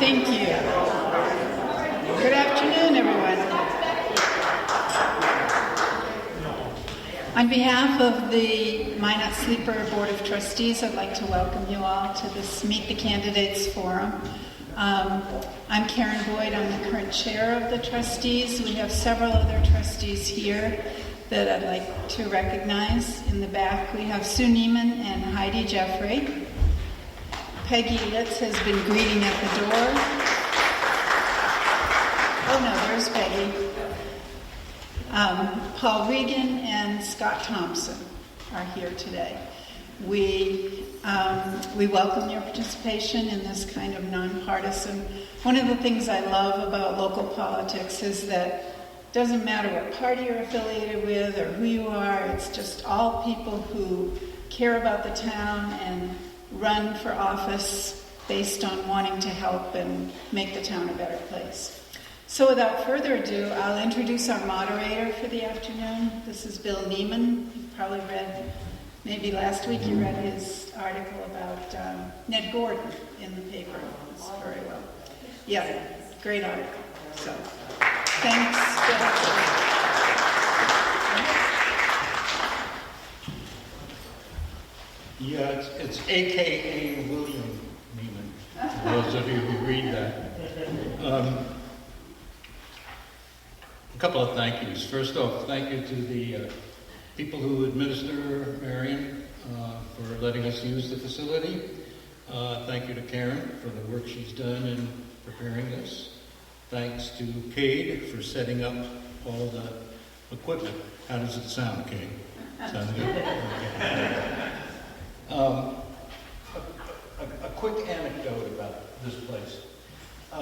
Thank you. Good afternoon, everyone. On behalf of the Minot Sleeper Board of Trustees, I'd like to welcome you all to this Meet the Candidates Forum. I'm Karen Boyd. I'm the current chair of the trustees. We have several other trustees here that I'd like to recognize. In the back, we have Sue Neiman and Heidi Jeffrey. Peggy Litz has been greeting at the door. Oh no, there's Peggy. Paul Regan and Scott Thompson are here today. We welcome your participation in this kind of nonpartisan. One of the things I love about local politics is that it doesn't matter what party you're affiliated with or who you are, it's just all people who care about the town and run for office based on wanting to help and make the town a better place. So without further ado, I'll introduce our moderator for the afternoon. This is Bill Neiman. You've probably read, maybe last week you read his article about Ned Gordon in the paper. It's very well. Yeah, great article. So, thanks, Bill. Yeah, it's AKA William Neiman, for those of you who read that. A couple of thank yous. First off, thank you to the people who administer Marian for letting us use the facility. Thank you to Karen for the work she's done in preparing this. Thanks to Cade for setting up all the equipment. How does it sound, Cade? Sounds good? Okay. A quick anecdote about this place. I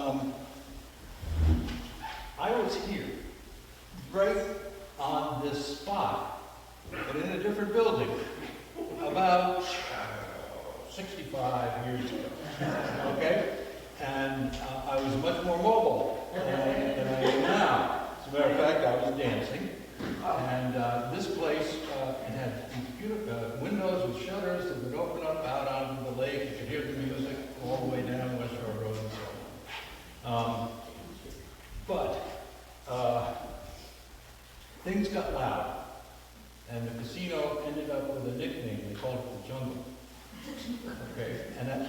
was here, right on this spot, but in a different building, about 65 years ago. Okay? And I was much more mobile than I am now. As a matter of fact, I was dancing. And this place, it had these beautiful windows with shutters that would open up out onto the lake. You could hear the music all the way down West Shore Road and so on. But things got loud, and the casino ended up with a nickname. They called it the Jungle. Okay,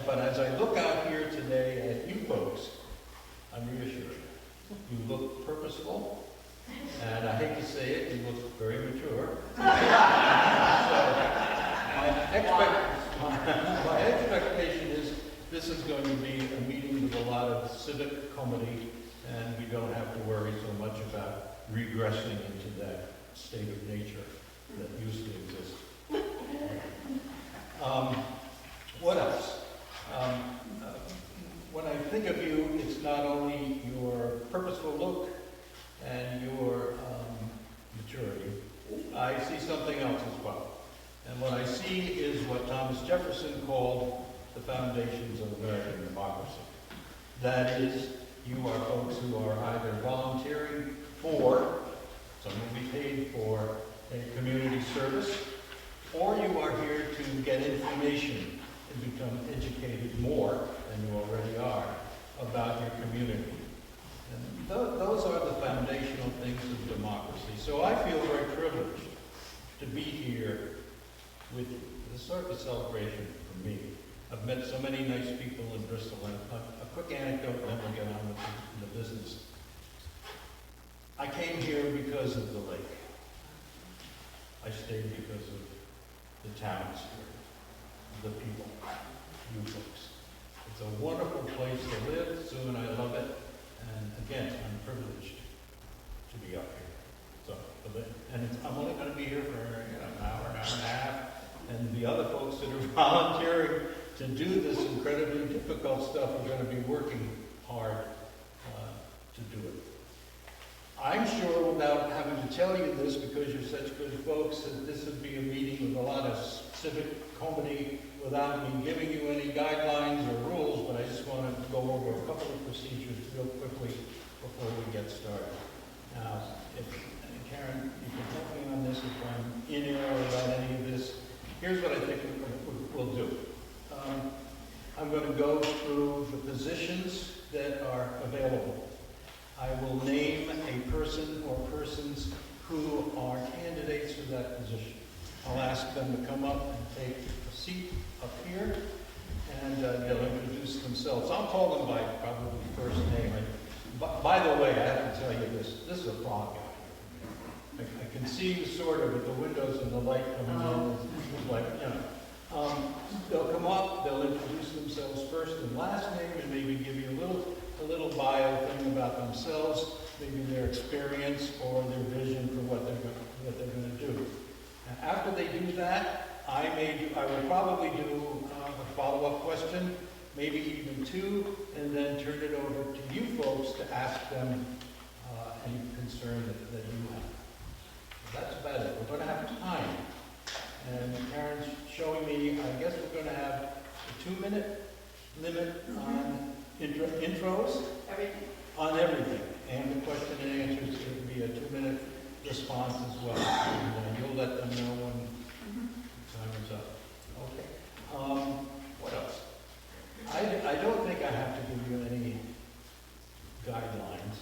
but as I look out here today at you folks, I'm reassured. You look purposeful. And I hate to say it, you look very mature. So my expectation is this is going to be a meeting with a lot of civic comity, and we don't have to worry so much about regressing into that state of nature that used to exist. What else? When I think of you, it's not only your purposeful look and your maturity, I see something else as well. And what I see is what Thomas Jefferson called the foundations of American democracy. That is, you are folks who are either volunteering for, some will be paid for, a community service, or you are here to get information and become educated more than you already are about your community. And those are the foundational things of democracy. So I feel very privileged to be here with you. It's sort of a celebration for me. I've met so many nice people in Bristol. And a quick anecdote, and then we'll get on with the business. I came here because of the lake. I stayed because of the town spirit, the people, you folks. It's a wonderful place to live. Sue and I love it. And again, I'm privileged to be up here. So, I'm only going to be here for an hour and a half. And the other folks that are volunteering to do this incredibly difficult stuff are going to be working hard to do it. I'm sure, without having to tell you this, because you're such good folks, that this would be a meeting with a lot of civic comity without me giving you any guidelines or rules, but I just want to go over a couple of procedures real quickly before we get started. Now, Karen, you can help me on this if I'm in error about any of this. Here's what I think we'll do. I'm going to go through the positions that are available. I will name a person or persons who are candidates for that position. I'll ask them to come up and take a seat up here, and they'll introduce themselves. I'll call them by probably first name. By the way, I have to tell you this is a fog out here. I can see sort of with the windows and the light coming in. It's like, they'll come up, they'll introduce themselves first and last name, and maybe give you a little bio thing about themselves, maybe their experience or their vision for what they're going to do. And after they do that, I will probably do a follow-up question, maybe even two, and then turn it over to you folks to ask them any concern that you have. So that's about it. We're going to have time. And Karen's showing me, I guess we're going to have a 2-minute limit on intros. Everything. On everything. And the question and answers will be a 2-minute response as well. And you'll let them know when time is up. Okay. What else? I don't think I have to give you any guidelines.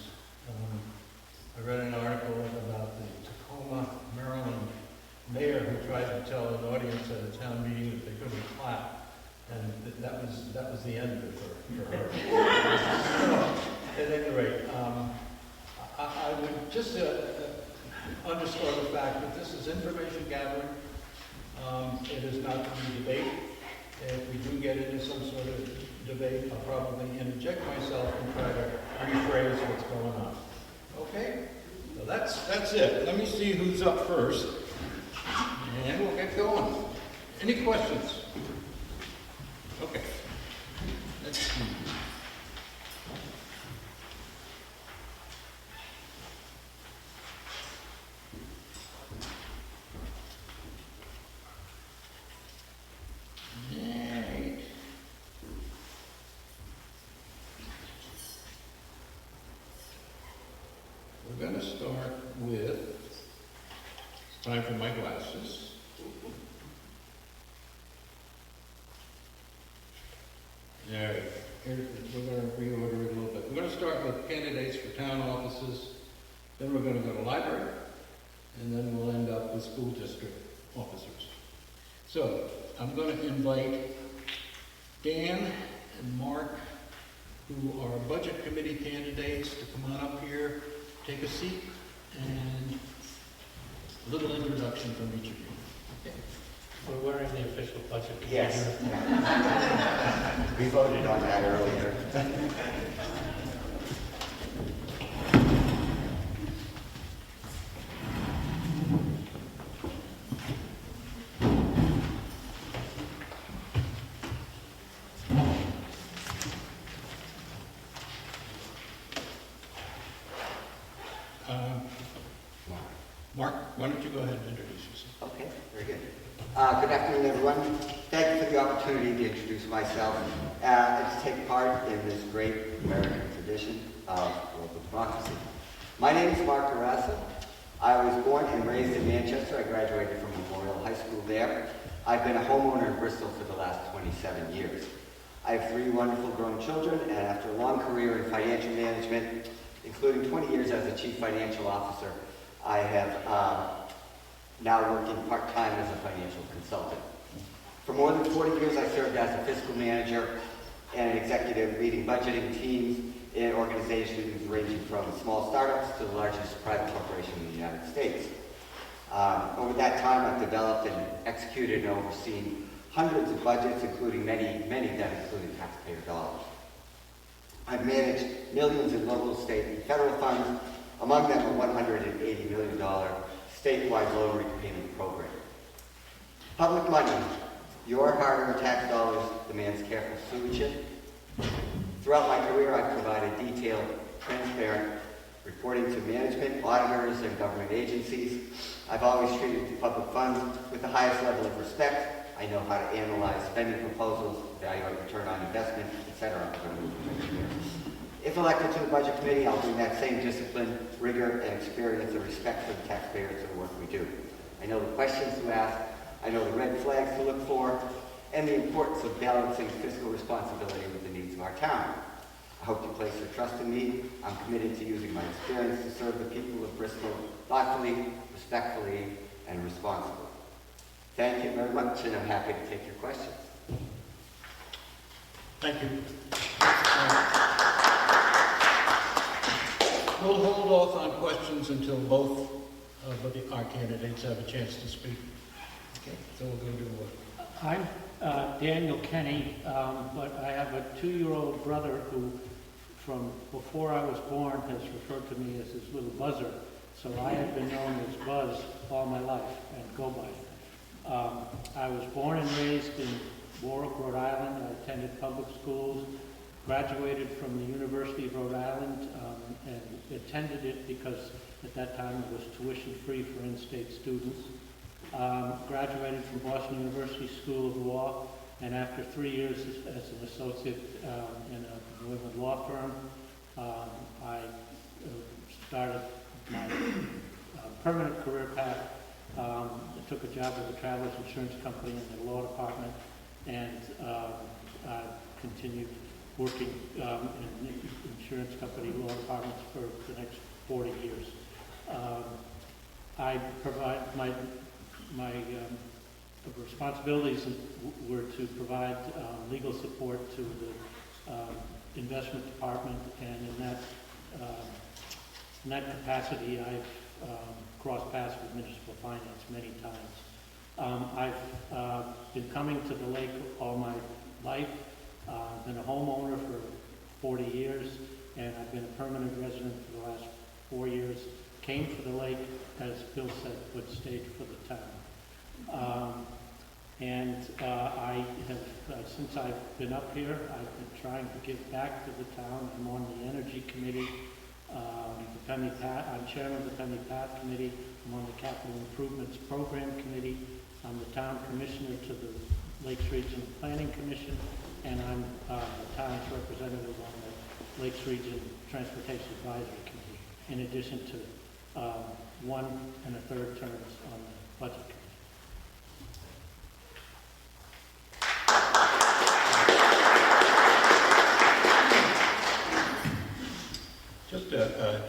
I read an article about the Tacoma, Maryland mayor who tried to tell an audience at a town meeting that they couldn't clap, and that was the end of it for her. So, at any rate, I would just underscore the fact that this is information gathering. It is not to be debate. If we do get into some sort of debate, I'll probably interject myself and try to rephrase what's going on. Okay? So that's it. Let me see who's up first, and we'll get going. Any questions? Okay. Let's see. We're going to start with, it's time for my glasses. There, we're going to reorder it a little bit. We're going to start with candidates for town offices, then we're going to go to library, and then we'll end up with school district officers. So, I'm going to invite Dan and Mark, who are budget committee candidates, to come on up here, take a seat, and a little introduction from each of you. Okay. We're wearing the official budget. Yes. We voted on that earlier. Mark, why don't you go ahead and introduce yourself? Okay, very good. Good afternoon, everyone. Thank you for the opportunity to introduce myself and to take part in this great American tradition of local democracy. My name is Mark Arasa. I was born and raised in Manchester. I graduated from Memorial High School there. I've been a homeowner in Bristol for the last 27 years. I have 3 wonderful grown children, and after a long career in financial management, including 20 years as a chief financial officer, I have now working part-time as a financial consultant. For more than 40 years, I served as a fiscal manager and an executive leading budgeting teams in organizations ranging from small startups to the largest private corporation in the United States. Over that time, I've developed and executed and overseen hundreds of budgets, including many that included taxpayer dollars. I've managed millions in local, state, and federal funds, among them a $180 million statewide loan repayment program. Public money, your hard-earned tax dollars, demands careful stewardship. Throughout my career, I've provided detailed, transparent reporting to management, auditors, and government agencies. I've always treated public funds with the highest level of respect. I know how to analyze spending proposals, evaluate return on investment, etc. If elected to the Budget Committee, I'll bring that same discipline, rigor, and experience and respect for the taxpayers to the work we do. I know the questions to ask, I know the red flags to look for, and the importance of balancing fiscal responsibility with the needs of our town. I hope you place your trust in me. I'm committed to using my experience to serve the people of Bristol thoughtfully, respectfully, and responsibly. Thank you very much, and I'm happy to take your questions. Thank you. We'll hold off on questions until both of our candidates have a chance to speak. Okay, so we'll go to I'm Daniel Kenny, but I have a 2-year-old brother who, from before I was born, has referred to me as his little buzzer. So I have been known as Buzz all my life and go by it. I was born and raised in Warwick, Rhode Island. I attended public schools, graduated from the University of Rhode Island, and attended it because at that time it was tuition free for in-state students. Graduated from Boston University School of Law, and after 3 years as an associate in a New England law firm, I started my permanent career path. I took a job with a travelers insurance company in the law department, and I continued working in insurance company law departments for the next 40 years. I provide my responsibilities were to provide legal support to the investment department, and in that capacity, I've crossed paths with municipal finance many times. I've been coming to the lake all my life. Been a homeowner for 40 years, and I've been a permanent resident for the last 4 years. Came for the lake, as Bill said, but stayed for the town. I have, since I've been up here, I've been trying to give back to the town. I'm on the Energy Committee, I'm chairman of the Penny Path Committee. I'm on the Capital Improvements Program Committee. I'm the town commissioner to the Lakes Region Planning Commission, and I'm the town's representative on the Lakes Region Transportation Advisory Committee, in addition to 1 1/3 terms on the Budget Committee. Just a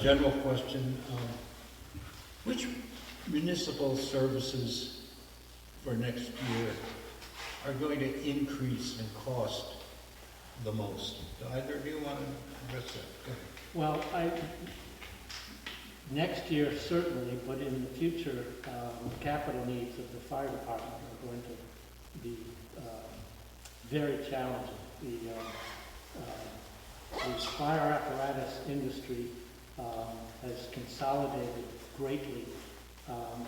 general question. Which municipal services for next year are going to increase in cost the most? Do either of you want to address that? Go ahead. Well, next year certainly, but in the future, the capital needs of the fire department are going to be very challenging. The fire apparatus industry has consolidated greatly.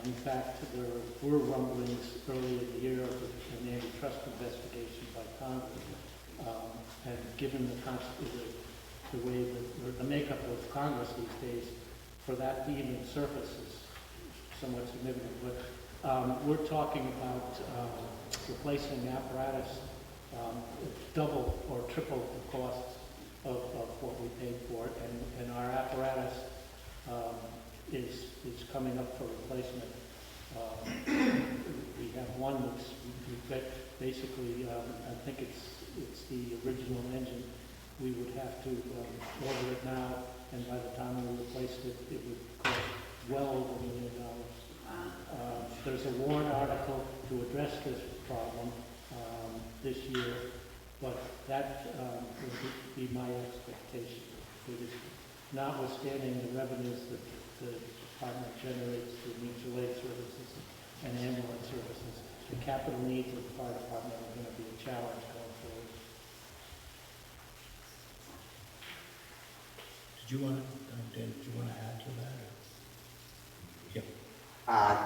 In fact, there were rumblings earlier in the year of an antitrust investigation by Congress. And given the way the makeup of Congress these days, for that to even surface is somewhat significant. But we're talking about replacing apparatus double or triple the costs of what we paid for it, and our apparatus is coming up for replacement. We have one that's basically, I think it's the original engine. We would have to order it now, and by the time we replaced it, it would cost well over $1 million. There's a warrant article to address this problem this year, but that would be my expectation. It is notwithstanding the revenues that the department generates through mutual aid services and ambulance services, the capital needs of the fire department are going to be a challenge going forward. Did you want to add to that?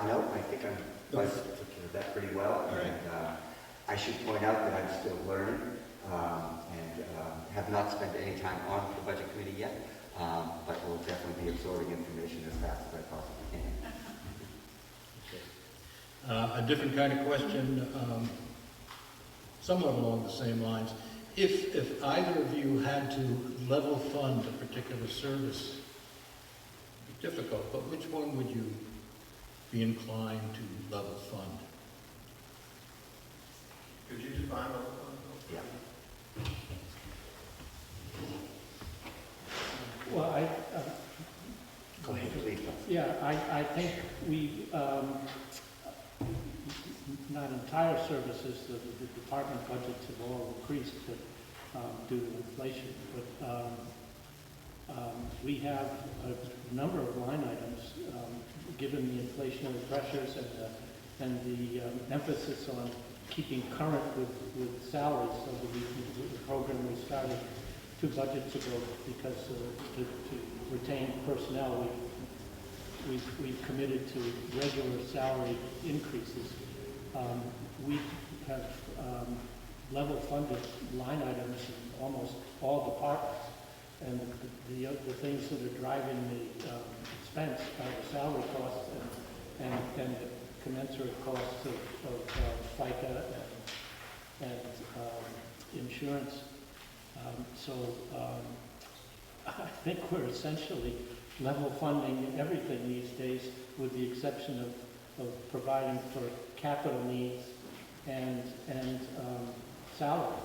No, I think I took care of that pretty well. Right. And I should point out that I'm still learning and have not spent any time on the budget committee yet, but will definitely be absorbing information as fast as I possibly can. Okay. A different kind of question, somewhat along the same lines. If either of you had to level fund a particular service, it'd be difficult, but which one would you be inclined to level fund? Could you define level funding? Yeah. Well, Go ahead, please. yeah, I think we, not entire services, the department budgets have all increased, but due to inflation. But we have a number of line items, given the inflationary pressures and the emphasis on keeping current with salaries. So the program we started 2 budgets ago, because to retain personnel, we've committed to regular salary increases. We have level funded line items in almost all departments, and the things that are driving the expense are the salary costs and the commensurate costs of FICA and insurance. I think we're essentially level funding everything these days, with the exception of providing for capital needs and salary.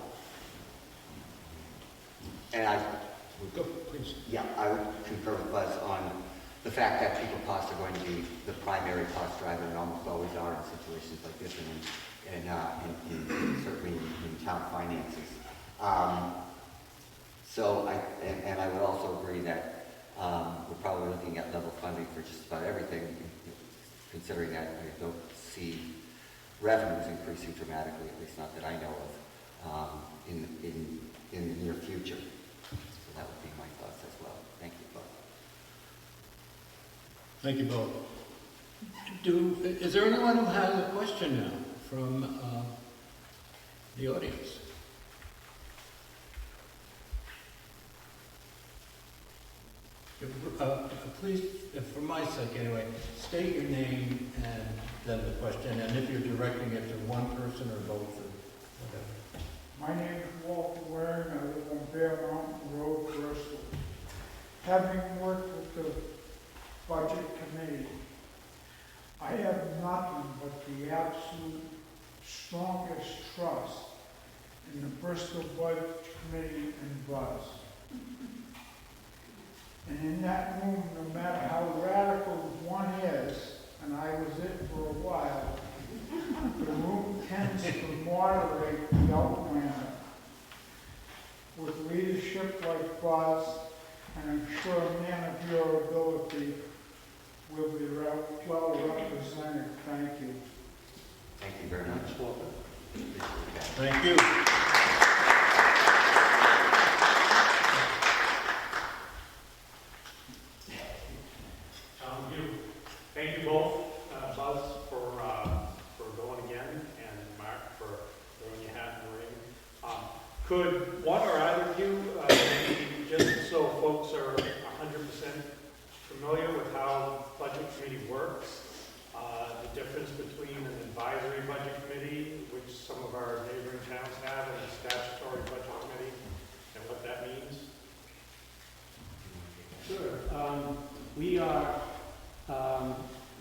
And I Go, please. I would concur with Buzz on the fact that people costs are going to be the primary cost driver, and almost always are in situations like this, and certainly in town finances. I would also agree that we're probably looking at level funding for just about everything, considering that I don't see revenues increasing dramatically, at least not that I know of, in the near future. So that would be my thoughts as well. Thank you both. Thank you both. Is there anyone who has a question now from the audience? Please, for my sake anyway, state your name and then the question, and if you're directing it to one person or both or whatever. My name is Walter Waring. I live on Bear Mountain Road, Bristol. Having worked with the Budget Committee, I have nothing but the absolute strongest trust in the Bristol Budget Committee and Buzz. And in that room, no matter how radical one is, and I was it for a while, the room tends to moderate the outlander. With leadership like Buzz, and I'm sure a man of your ability will be well represented. Thank you. Thank you very much. Thank you. Thank you both, Buzz, for going again, and Mark for throwing your hat in the ring. Could one or either of you, maybe just so folks are 100% familiar with how Budget Committee works, the difference between an advisory Budget Committee, which some of our neighboring towns have, and a statutory Budget Committee, and what that means? Sure.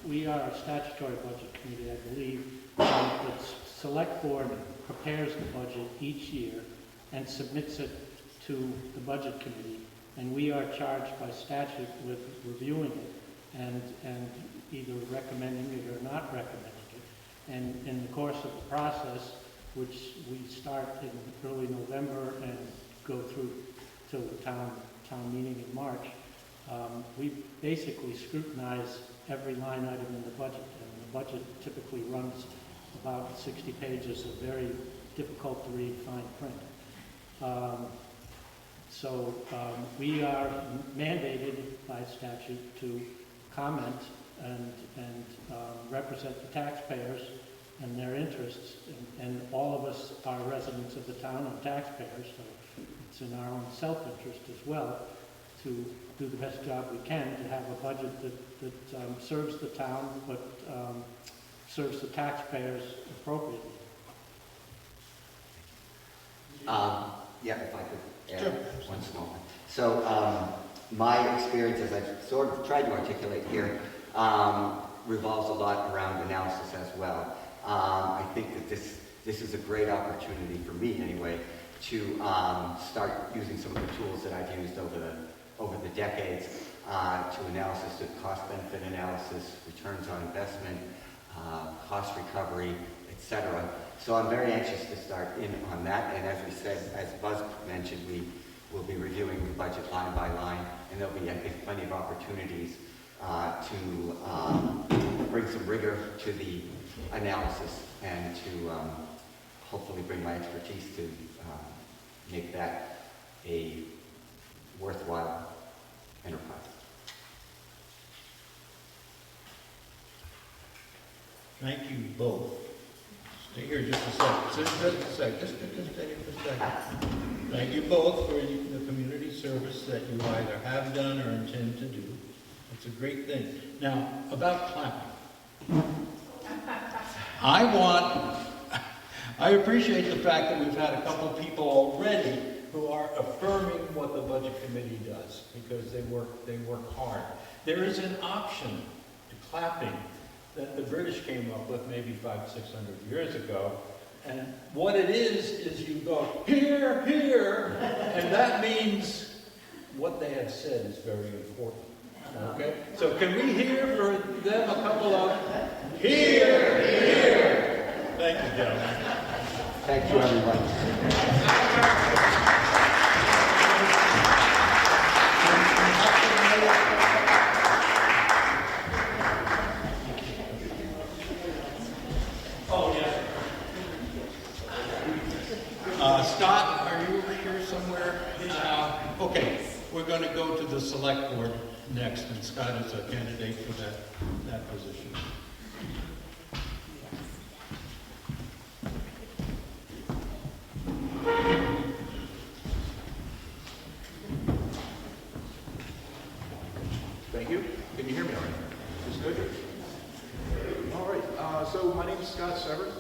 We are a statutory budget committee, I believe. The select board prepares the budget each year and submits it to the budget committee, and we are charged by statute with reviewing it and either recommending it or not recommending it. And in the course of the process, which we start in early November and go through till the town meeting in March, we basically scrutinize every line item in the budget, and the budget typically runs about 60 pages of very difficult to read fine print. We are mandated by statute to comment and represent the taxpayers and their interests, and all of us are residents of the town and taxpayers, so it's in our own self-interest as well to do the best job we can to have a budget that serves the town, but serves the taxpayers appropriately. If I could add one small one. So my experience, as I've sort of tried to articulate here, revolves a lot around analysis as well. I think that this this is a great opportunity for me anyway to start using some of the tools that I've used over the decades to analysis, to cost-benefit analysis, returns on investment, cost recovery, etc. So I'm very anxious to start in on that. And as we said, as Buzz mentioned, we will be reviewing the budget line by line, and there'll be, I think, plenty of opportunities to bring some rigor to the analysis and to hopefully bring my expertise to make that a worthwhile enterprise. Thank you both. Stay here just a second. Just a second. Just stay here for a second. Thank you both for the community service that you either have done or intend to do. It's a great thing. Now, about clapping. I appreciate the fact that we've had a couple of people already who are affirming what the budget committee does, because they work hard. There is an option to clapping that the British came up with maybe 500, 600 years ago. And what it is you go, here, here, and that means what they have said is very important. Okay? So can we hear for them a couple of here, here? Thank you, gentlemen. Thank you, everyone. Scott, are you here somewhere? Okay, we're going to go to the select board next, and Scott is a candidate for that position. Thank you. Can you hear me all right? Is this good? All right. So my name is Scott Severs.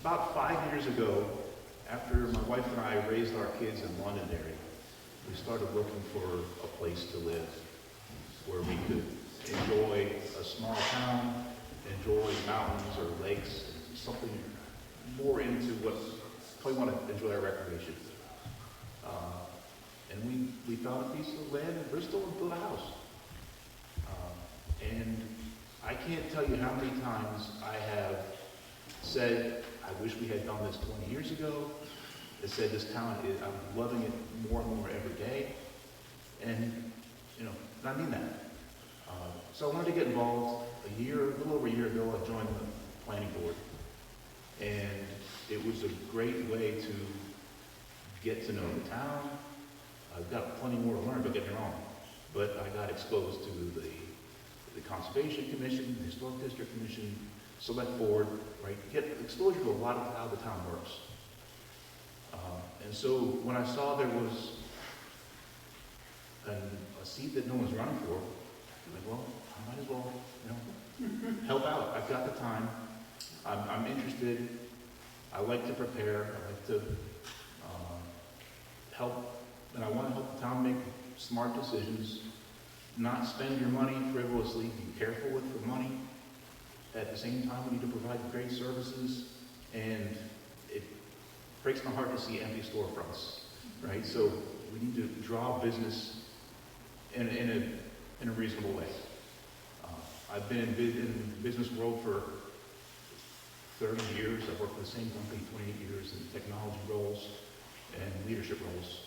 About 5 years ago, after my wife and I raised our kids in Londonderry, we started looking for a place to live where we could enjoy a small town, enjoy mountains or lakes, something more into what we want to enjoy our recreation. And we found a piece of land in Bristol and built a house. And I can't tell you how many times I have said, I wish we had done this 20 years ago. I said, this town, I'm loving it more and more every day. And, I mean that. So I wanted to get involved. A little over a year ago, I joined the planning board. And it was a great way to get to know the town. I've got plenty more to learn, don't get me wrong. But I got exposed to the Conservation Commission, the Historic District Commission, Select Board, right? Get exposure to a lot of how the town works. And so when I saw there was a seat that no one's running for, I'm like, well, I might as well, help out. I've got the time. I'm interested. I like to prepare. I like to help, and I want to help the town make smart decisions, not spend your money frivolously, be careful with the money. At the same time, we need to provide great services, and it breaks my heart to see empty storefronts, right? So we need to draw business in a reasonable way. I've been in the business world for 30 years. I've worked for the same company 28 years in technology roles and leadership roles.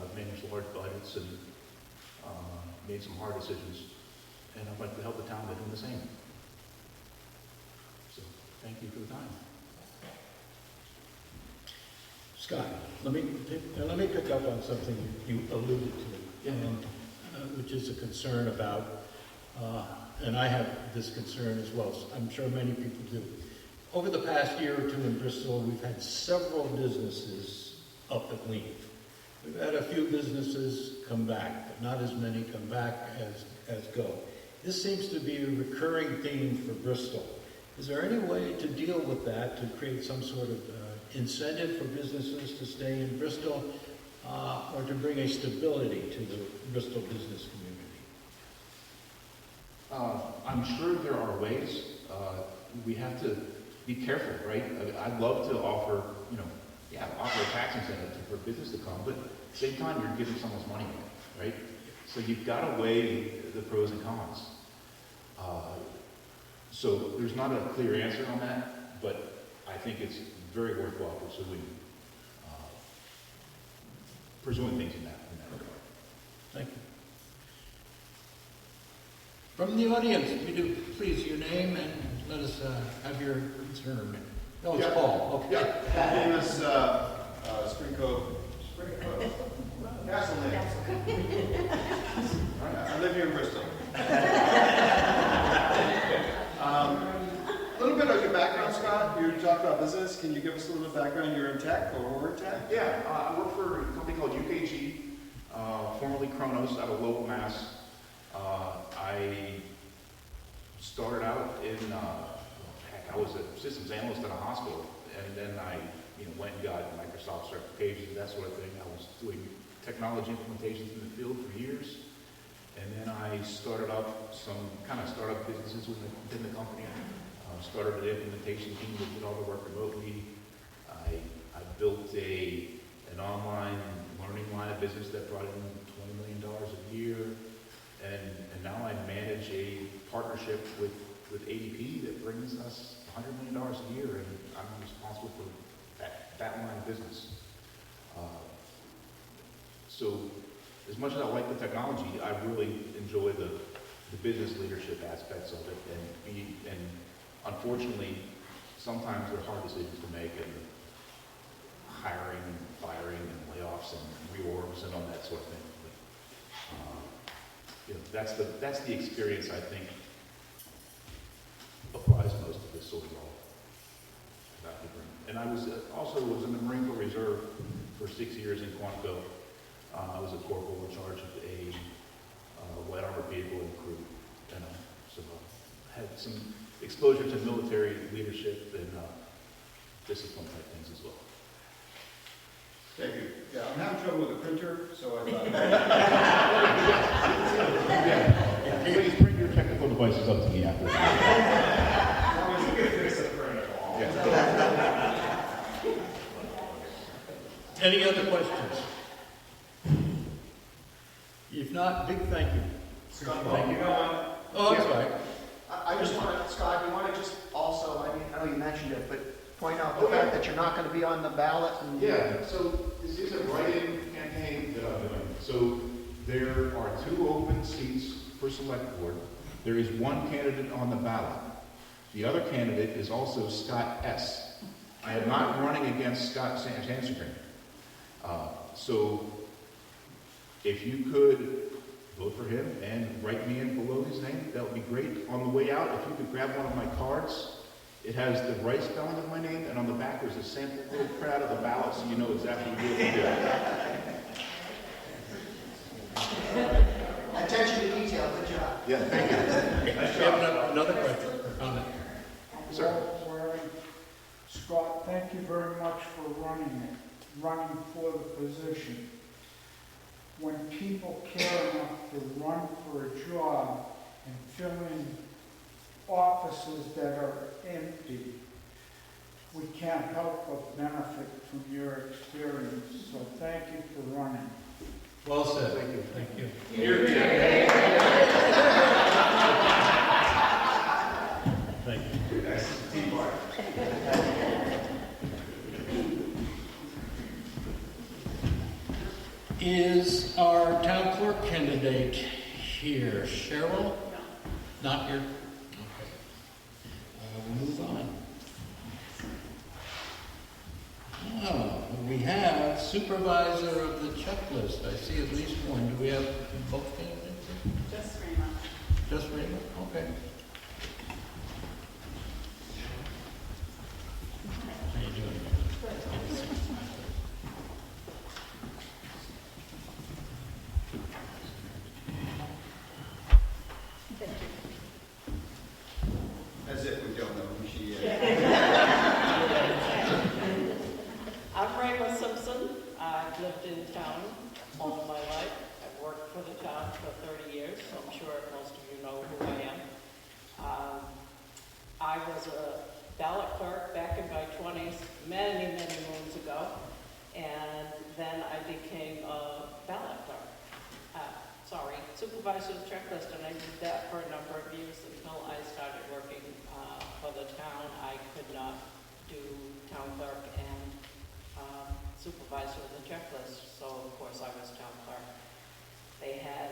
I've managed large budgets and made some hard decisions, and I'd like to help the town by doing the same. So, thank you for the time. Scott, let me pick up on something you alluded to, and, which is a concern about, and I have this concern as well. So I'm sure many people do. Over the past year or two in Bristol, we've had several businesses up and leave. We've had a few businesses come back, but not as many come back as go. This seems to be a recurring theme for Bristol. Is there any way to deal with that, to create some sort of incentive for businesses to stay in Bristol, or to bring a stability to the Bristol business community? I'm sure there are ways. We have to be careful, right? I'd love to offer, offer a tax incentive for business to come, but at the same time, you're giving someone's money away, right? So you've got to weigh the pros and cons. So there's not a clear answer on that, but I think it's very worthwhile pursuing things in that regard. Thank you. From the audience, we do please your name and let us have your concern. No, it's Paul. Okay. Yeah. My name is Spring Cove. Castle Lane. I live here in Bristol. A little bit of your background, Scott. You talked about business. Can you give us a little bit of background? You're in tech or were in tech? Yeah, I work for a company called UKG, formerly Kronos, out of Lowell, Mass. I started out in, I was a systems analyst at a hospital, and then I went and got Microsoft certifications, that sort of thing. I was doing technology implementations in the field for years, and then I started up some kind of startup businesses within the company. Started an implementation team that did all the work remotely. I built an online learning line of business that brought in $20 million a year, and now I manage a partnership with ADP that brings us $100 million a year, and I'm responsible for that line of business. So as much as I like the technology, I really enjoy the business leadership aspects of it, and unfortunately, sometimes they're hard decisions to make, and hiring and firing and layoffs and reorgs and all that sort of thing. But, that's the experience I think applies most to this sort of role. And I was in the Marine Corps Reserve for 6 years in Quantico. I was a corporal in charge of a light armored vehicle and crew, and so I had some exposure to military leadership and discipline type things as well. Thank you. Yeah, I'm having trouble with the printer, so I thought. Yeah. Please bring your technical devices up to me after. I was going to fix the printer. Any other questions? If not, big thank you. Scott, Thank you. Oh, I'm sorry. I just want to, Scott, you want to just also, I know you mentioned it, but point out the fact that you're not going to be on the ballot. And Yeah, so this is a write-in campaign that I'm doing. So there are 2 open seats for select board. There is 1 candidate on the ballot. The other candidate is also Scott S. I am not running against Scott Sanskrin. So if you could vote for him and write me in below his name, that would be great. On the way out, if you could grab one of my cards, it has the right spelling of my name, and on the back there's a sample little printout of the ballot, so you know exactly what you have to do. attention to detail, good job. Yeah, thank you. I have another question or comment. Sir. Scott, thank you very much for running for the position. When people care enough to run for a job and fill in offices that are empty, we can't help but benefit from your experience. So thank you for running. Well said. Thank you. Thank you. Thank you. Is our town clerk candidate here? Cheryl? Not here? Okay. We'll move on. Oh, we have supervisor of the checklist. I see at least one. Do we have both candidates? Just Rima. Just Rima? Okay. How you doing? As if we don't know who she is. I'm Rima Simpson. I've lived in town all of my life. I've worked for the town for 30 years, so I'm sure most of you know who I am. supervisor's checklist, and I did that for a number of years until I started working for the town. I could not do town clerk and supervisor of the checklist, so of course I was town clerk. They had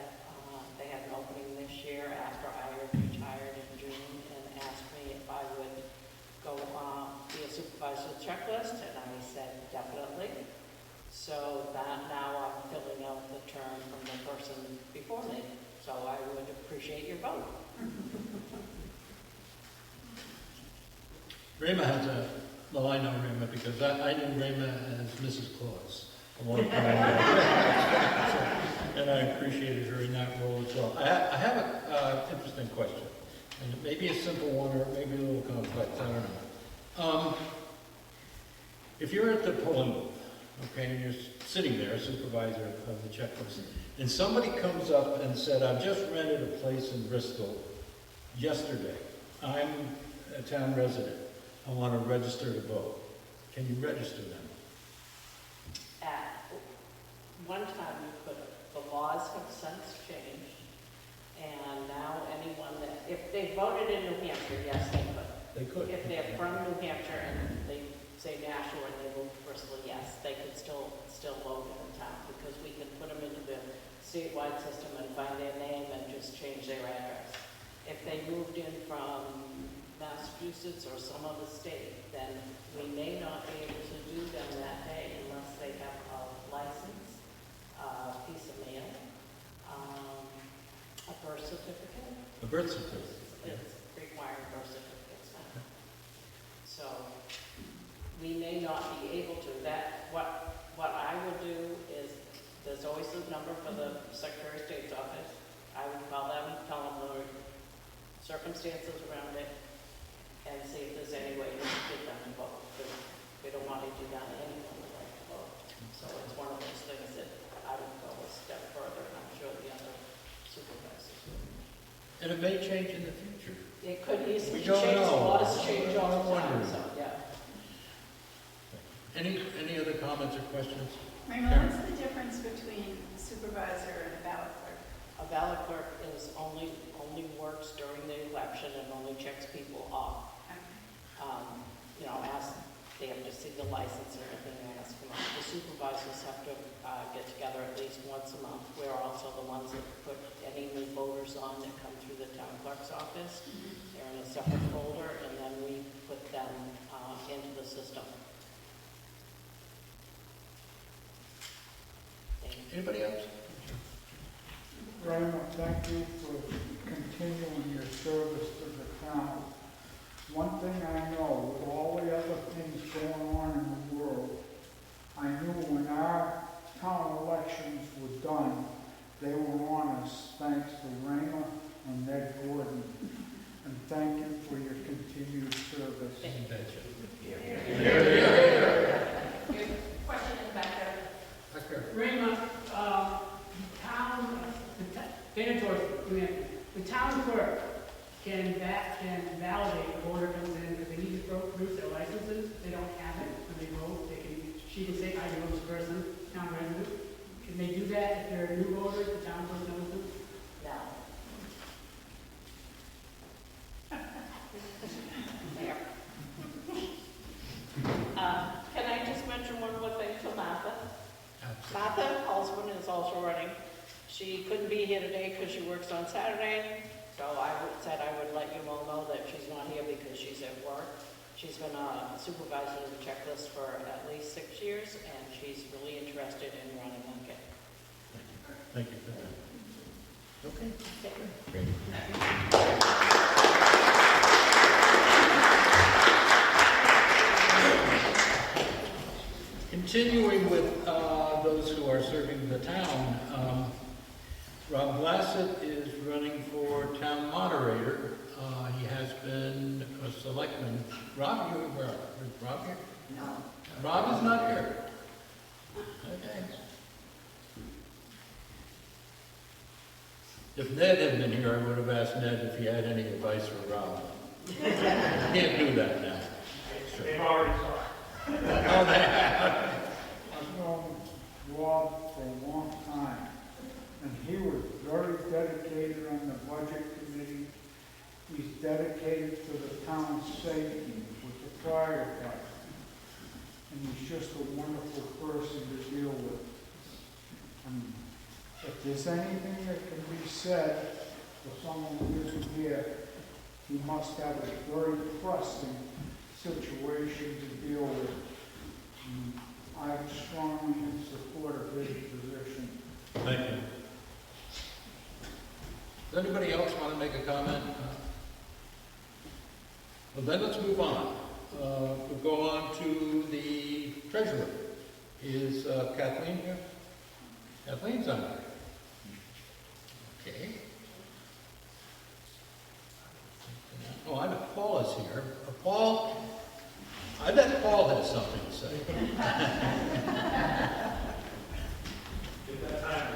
an opening this year after I retired in June and asked me if I would go be a supervisor of the checklist, and I said definitely. So that now I'm filling out the term from the person before me. So I would appreciate your vote. Rima has well, I know Rima because I knew Rima as Mrs. Claus a long time ago. And I appreciated her in that role as well. I have an interesting question. And it may be a simple one or it may be a little complex, I don't know. If you're at the polling booth, okay, and you're sitting there, supervisor of the checklist, and somebody comes up and said, I've just rented a place in Bristol yesterday. I'm a town resident. I want to register to vote. Can you register them? At one time you could have. The laws have since changed. And now anyone that, if they voted in New Hampshire, yes, they could. They could. If they're from New Hampshire and they say Nashua and they move to Bristol, yes, they could still vote in the town because we can put them into the statewide system and find their name and just change their address. If they moved in from Massachusetts or some other state, then we may not be able to do them that day unless they have a license, a piece of mail, a birth certificate. A birth certificate. It's requiring birth certificates now. So we may not be able to. What I would do is, there's always a number for the Secretary of State's office. I would call them, tell them the circumstances around it, and see if there's any way to get them to vote. Because we don't want to do that to anyone would like to vote. So it's one of those things that I would go a step further, and I'm sure the other supervisors would. And it may change in the future. It could easily We don't change, know. laws change all the I'm time, wondering. so, yeah. Any other comments or questions? Marian, what's the difference between supervisor and a ballot clerk? A ballot clerk is only works during the election and only checks people off. You know, they have to see the license and everything and ask them out. The supervisors have to get together at least once a month. We're also the ones that put any new voters on that come through the town clerk's office. They're in a separate folder, and then we put them into the system. Anybody else? Raymond, thank you for continuing your service to the town. One thing I know, with all the other things going on in the world, I knew when our town elections were done, they were honest, thanks to Raymond and Ned Gordon. And thank you for your continued service. You betcha. Question in the back there. Raymond, the town clerk can validate a voter comes in because they need to prove their licenses. They don't have it when they vote. She can say, I know this person, town resident. Can they do that if they're a new voter, the town clerk knows them? No. There. Can I just mention one more thing to Martha? Martha Holzman is also running. She couldn't be here today because she works on Saturday, so I said I would let you all know that she's not here because she's at work. She's been a supervisor of the checklist for at least 6 years, and she's really interested in running again. Thank you for that. Okay. Great. Continuing with those who are serving the town, Rob Glassett is running for town moderator. He has been a selectman. Rob, where are you? Is Rob here? No. Rob is not here. Okay. If Ned had been here, I would have asked Ned if he had any advice for Rob. Can't do that now. Sure. They've already started. Oh, they have. I've known Rob for a long time, and he was very dedicated dedicated to the town's safety with the fire department. And he's just a wonderful person to deal with. If there's anything that can be said for someone who isn't here, he must have a very pressing situation to deal with. I'm strongly in support of his position. Thank you. Does anybody else want to make a comment? Well, then let's move on. We'll go on to the treasurer. Is Kathleen here? Kathleen's on there. Okay. Oh, I bet Paul is here. Paul, I bet Paul has something to say. Get that time.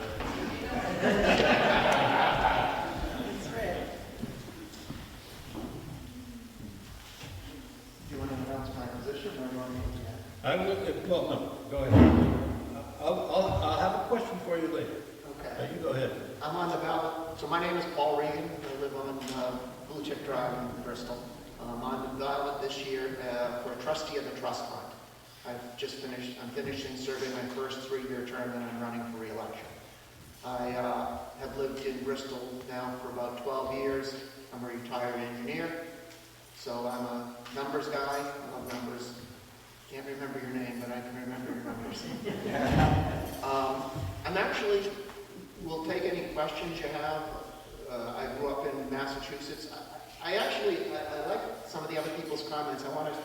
Do you want to announce my position, or do you want me to do that? I would, well, no, go ahead. I'll have a question for you later. Okay. You go ahead. I'm on the ballot. So my name is Paul Regan. I live on Blue Chick Drive in Bristol. I'm on the ballot this year for a trustee of the trust fund. I'm finishing serving my first 3-year term, and I'm running for re-election. I have lived in Bristol now for about 12 years. I'm a retired engineer. So I'm a numbers guy. I love numbers. Can't remember your name, but I can remember your numbers. I'm actually, will take any questions you have. I grew up in Massachusetts. I like some of the other people's comments. I want to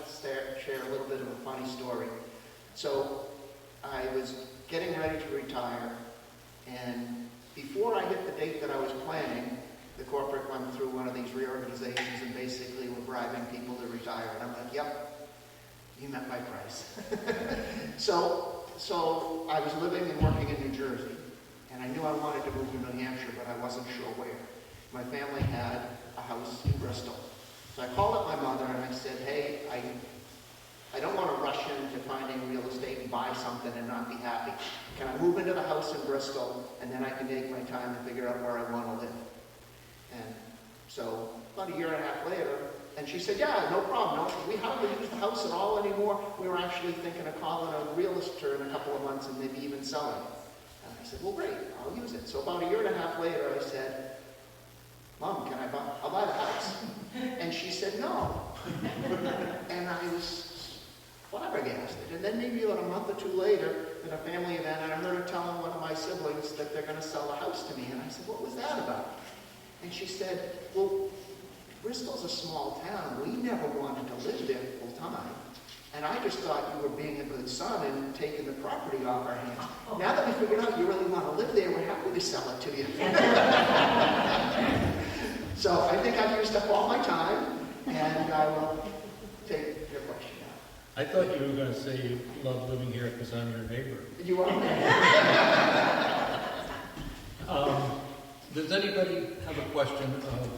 share a little bit of a funny story. So I was getting ready to retire, and before I hit the date that I was planning, the corporate went through one of these reorganizations and basically were bribing people to retire. And I'm like, yep, you met my price. So I was living and working in New Jersey, and I knew I wanted to move to New Hampshire, but I wasn't sure where. My family had a house in Bristol. So I called up my mother and I said, hey, I don't want to rush into finding real estate and buy something and not be happy. Can I move into the house in Bristol, and then I can take my time to figure out where I want to live? And so about a year and a half later, and she said, yeah, no problem. No, we hardly use the house at all anymore. We were actually thinking of calling a realtor in a couple of months and maybe even selling it. And I said, well, great, I'll use it. So about a year and a half later, I said, Mom, I'll buy the house. And she said, no. And I was flabbergasted. And then maybe about a month or two later, at a family event, I heard her telling one of my siblings that they're going to sell the house to me. And I said, what was that about? And she said, well, Bristol's a small town. We never wanted to live there full time. And I just thought you were being a good son and taking the property off our hands. Now that we figured out you really want to live there, we're happy to sell it to you. So I think I've used up all my time, and I will take your question now. I thought you were going to say you love living here because I'm your neighbor. You are? Does anybody have a question of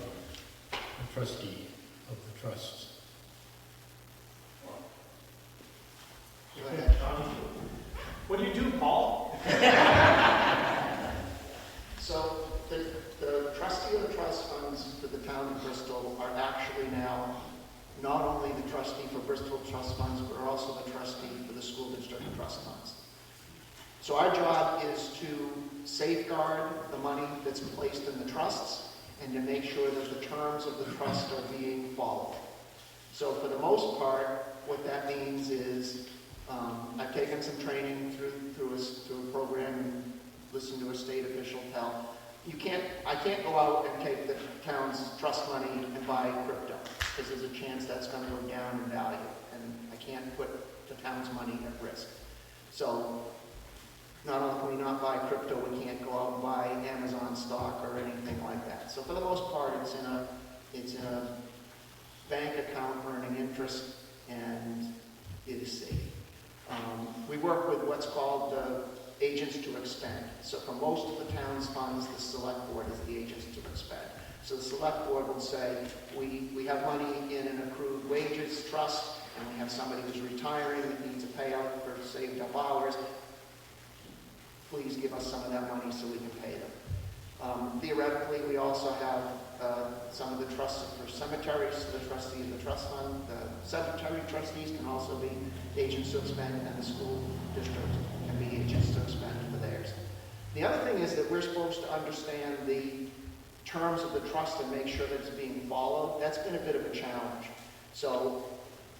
the trustee of the trusts? Go ahead. What do you do, Paul? So the trustee of the trust funds for the town of Bristol are actually now not only the trustee for Bristol Trust Funds, but are also the trustee for the school district trust funds. So our job is to safeguard the money that's placed in the trusts and to make sure that the terms of the trust are being followed. So for the most part, what that means is I've taken some training through a program and listened to a state official tell. I can't go out and take the town's trust money and buy crypto, because there's a chance that's going to go down in value, and I can't put the town's money at risk. So not only can we not buy crypto, we can't go out and buy Amazon stock or anything like that. So for the most part, it's in a bank account earning interest, and it is safe. We work with what's called agents to expend. So for most of the town's funds, the select board is the agents to expend. So the select board will say, we have money in an accrued wages trust, and we have somebody who's retiring that needs a payout for saved up hours. Please give us some of that money so we can pay them. Theoretically, we also have some of the trusts for cemeteries, the trustee of the trust fund. The cemetery trustees can also be agents to expend, and the school district can be agents to expend for theirs. The other thing is that we're supposed to understand the terms of the trust and make sure that it's being followed. That's been a bit of a challenge. So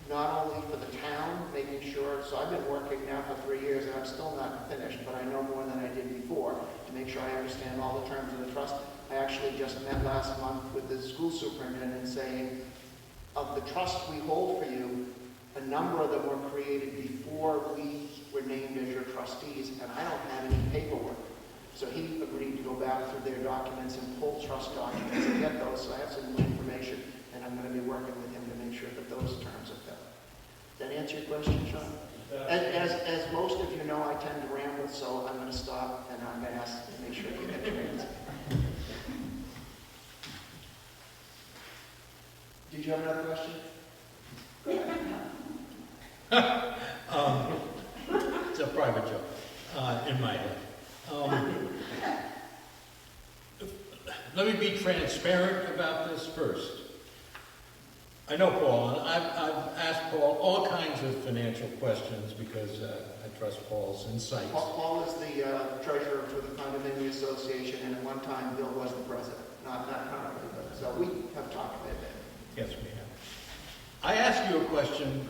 not only for the town, making sure, so I've been working now for 3 years and I'm still not finished, but I know more than I did before to make sure I understand all the terms of the trust. I actually just met last month with the school superintendent saying, of the trust we hold for you, a number of them were created before we were named as your trustees, and I don't have any paperwork. So he agreed to go back through their documents and pull trust documents and get those, so I have some new information, and I'm going to be working with him to make sure that those terms are filled. Does that answer your question, Sean? As most of you know, I tend to ramble, so I'm going to stop, and I'm going to ask to make sure you get your answer. Did you have another question? It's a private joke in my head. Let me be transparent about this first. I know Paul, and I've asked Paul all kinds of financial questions because I trust Paul's insights. Paul is the treasurer for the Condominium Association, and at one time Bill was the president. Not currently, but so we have talked about that. Yes, we have. I asked you a question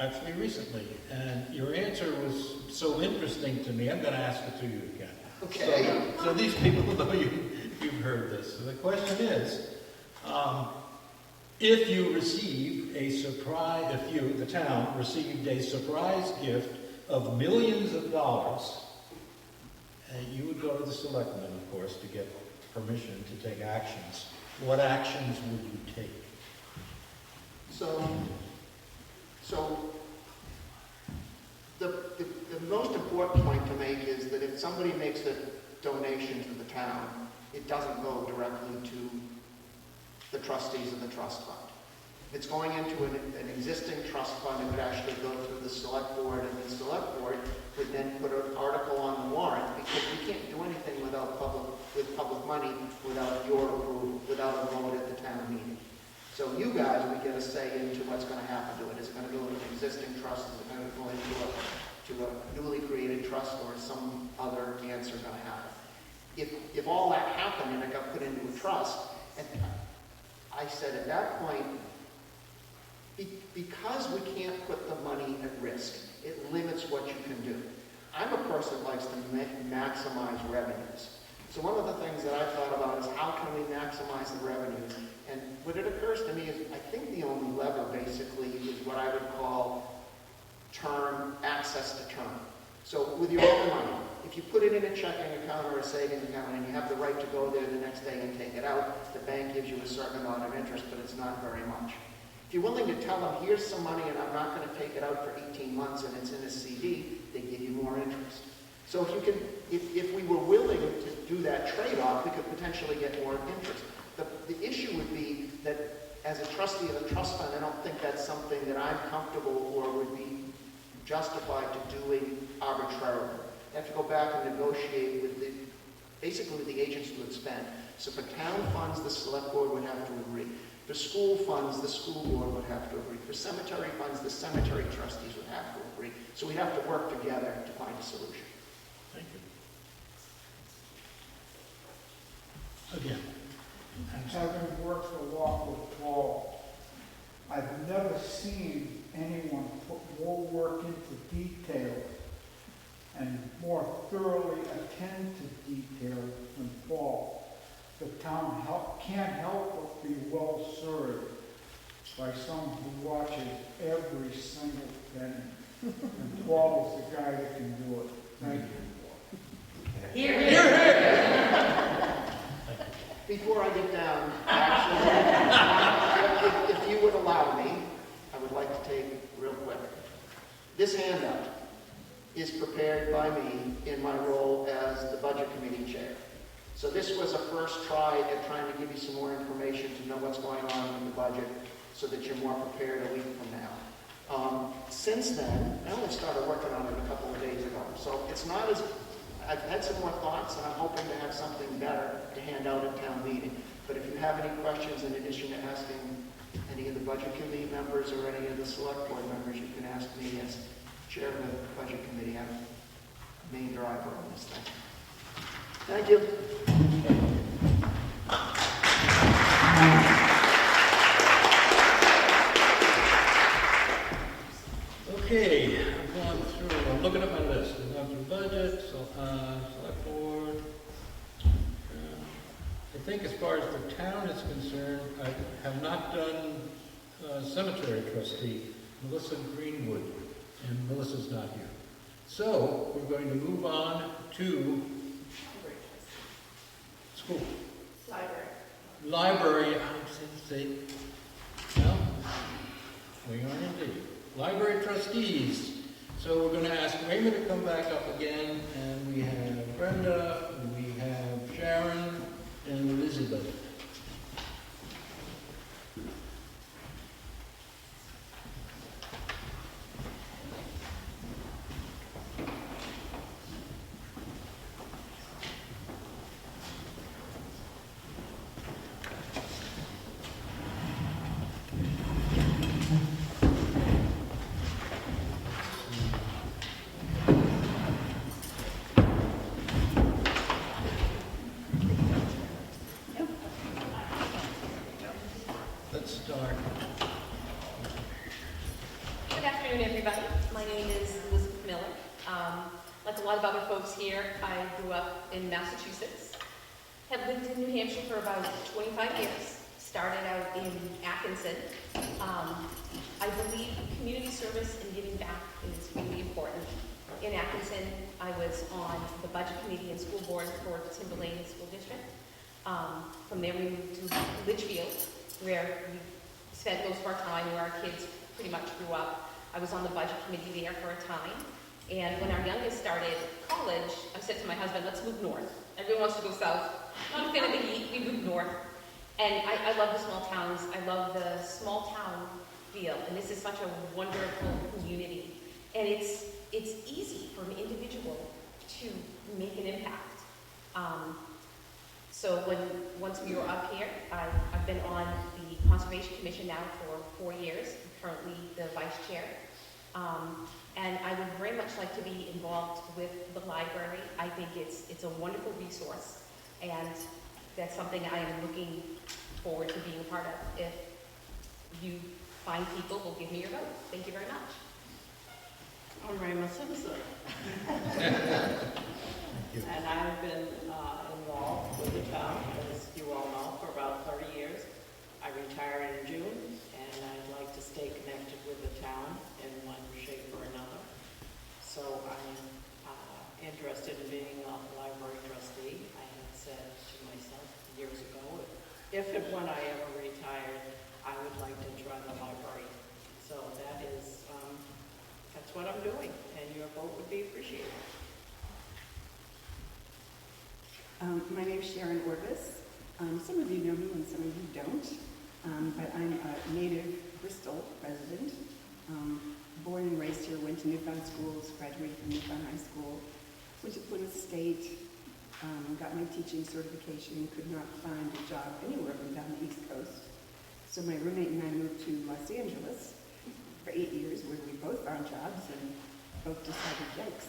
actually recently, and your answer was so interesting to me, I'm going to ask it to you again. Okay. So these people know you've heard this. So the question is, if you receive a surprise, if you, the town, received a surprise gift of millions of dollars, you would go to the selectmen, of course, to get permission to take actions. What actions would you take? So the most important point to make is that if somebody makes a donation to the town, it doesn't go directly to the trustees of the trust fund. If it's going into an existing trust fund, it would actually go through the select board, and the select board would then put an article on the warrant, because we can't do anything with public money without your approval, without a vote at the town meeting. So you guys would get a say into what's going to happen to it. Is it going to go into an existing trust? Is it going to go into a newly created trust, or is some other answer going to happen? If all that happened and it got put into a trust, and I said at that point, because we can't put the money at risk, it limits what you can do. I'm a person that likes to maximize revenues. So one of the things that I thought about is how can we maximize the revenues? And what it occurs to me is I think the only lever basically is what I would call term, access to term. So with your own money, if you put it in a checking account or a savings account and you have the right to go there the next day and take it out, the bank gives you a certain amount of interest, but it's not very much. If you're willing to tell them, here's some money and I'm not going to take it out for 18 months and it's in a CD, they give you more interest. So if we were willing to do that trade-off, we could potentially get more interest. The issue would be that as a trustee of the trust fund, I don't think that's something that I'm comfortable or would be justified to doing arbitrarily. I have to go back and negotiate with basically with the agents who would spend. So for town funds, the select board would have to agree. For school funds, the school board would have to agree. For cemetery funds, the cemetery trustees would have to agree. So we'd have to work together to find a solution. Thank you. Again. Having worked a lot with Paul, I've never seen anyone put more work into detail and more thoroughly attend to detail than Paul. The town can't help but be well served by someone who watches every single penny. And Paul is the guy that can do it. Thank you, Paul. Here, here. Before I get down, actually, if you would allow me, I would like to take real quick. This handout is prepared by me in my role as the Budget Committee Chair. So this was a first try at trying to give you some more information to know what's going on in the budget so that you're more prepared a week from now. Since then, I only started working on it a couple of days ago. So it's not as, I've had some more thoughts and I'm hoping to have something better to hand out at town meeting. But if you have any questions, in addition to asking any of the budget committee members or any of the select board members, you can ask me as chair of the budget committee. I'm the main driver on this thing. Thank you. Okay, I've gone through, I'm looking at my list. I've gone through budget, select board. I think as far as the town is concerned, I have not done cemetery trustee, Melissa Greenwood, and Melissa's not here. So, we're going to move on to school. Library, no? We are indeed. Library trustees. So we're going to ask Raymond to come back up again, and we have Brenda, we have Sharon, and Elizabeth. Let's start. Good afternoon, everybody. My name is Elizabeth Miller. Like a lot of other folks here, I grew up in Massachusetts. Have lived in New Hampshire for about 25 years. Started out in Atkinson. I believe community service and giving back is really important. In Atkinson, I was on the budget committee and school board for Timberlane School District. From there, we moved to Litchfield, where we spent most of our time, where our kids pretty much grew up. I was on the budget committee there for a time. And when our youngest started college, I said to my husband, let's move north. Everyone wants to go south. Not a fan of the heat, we moved north. And I love the small towns. I love the small town feel. And this is such a wonderful community. And it's easy for an individual to make an impact. So once we were up here, I've been on the Conservation Commission now for 4 years, I'm currently the vice chair. And I would very much like to be involved with the library. I think it's a wonderful resource, and that's something I am looking forward to being a part of. If you find people, will give me your vote. Thank you very much. I'm Rayma Simpson. And I've been involved with the town, as you all know, for about 30 years. I retired in June, and I'd like to stay connected with the town in one shape or another. So I'm interested in being a library trustee. I had said to myself years ago, if and when I ever retired, I would like to try the library. So that's what I'm doing, and your vote would be appreciated. My name is Sharon Orvis. Some of you know me and some of you don't, but I'm a native Bristol resident. Born and raised here, went to Newfound schools, graduated from Newfound High School, went to Plymouth State, got my teaching certification, could not find a job anywhere but down the East Coast. So my roommate and I moved to Los Angeles for 8 years, where we both found jobs and both decided, yikes,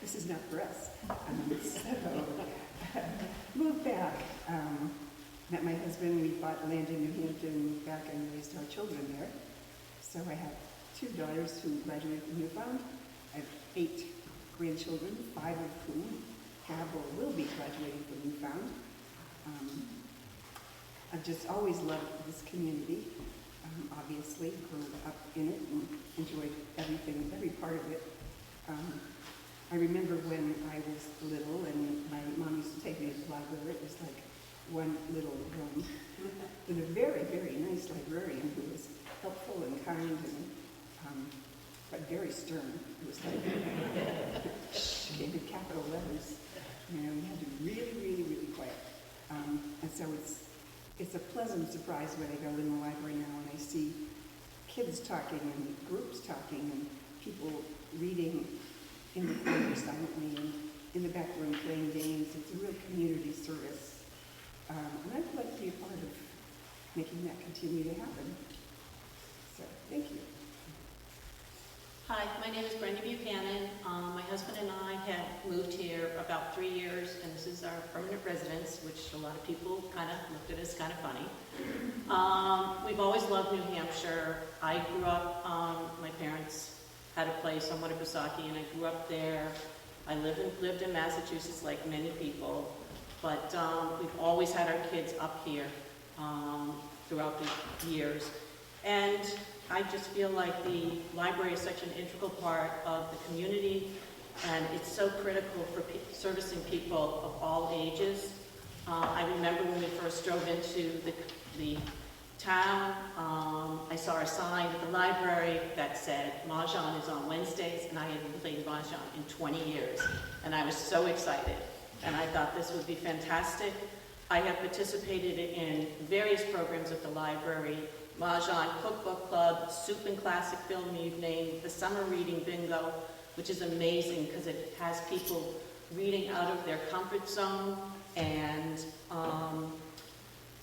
this is not for us. So moved back, met my husband, we bought land in New Hampton, moved back and raised our children there. So I have 2 daughters who graduated from Newfound. I have 8 grandchildren, 5 of whom have or will be graduating from Newfound. I've just always loved this community, obviously, grew up in it and enjoyed everything, every part of it. I remember when I was little and my mom used to take me to the library, it was like one little room with a very, very nice librarian who was helpful and kind and but very stern. It was like came in capital letters. You know, you had to be really, really, really quiet. And so it's a pleasant surprise when I go in the library now and I see kids talking and groups talking and people reading in the corner silently and in the back room playing games. It's a real community service And I'd like to be a part of making that continue to happen. So, thank you. Hi, my name is Brenda Buchanan. My husband and I had moved here about 3 years, and this is our permanent residence, which a lot of people kind of looked at as kind of funny. We've always loved New Hampshire. I grew up, my parents had a place on Winnipesaukee, and I grew up there. I lived in Massachusetts like many people, but we've always had our kids up here throughout the years. And I just feel like the library is such an integral part of the community, and it's so critical for servicing people of all ages. I remember when we first drove into the town, I saw a sign at the library that said, Mahjong is on Wednesdays, and I hadn't played Mahjong in 20 years, and I was so excited, and I thought this would be fantastic. I have participated in various programs at the library, Mahjong Cookbook Club, Soup and Classic Film Evening, the Summer Reading Bingo, which is amazing because it has people reading out of their comfort zone, and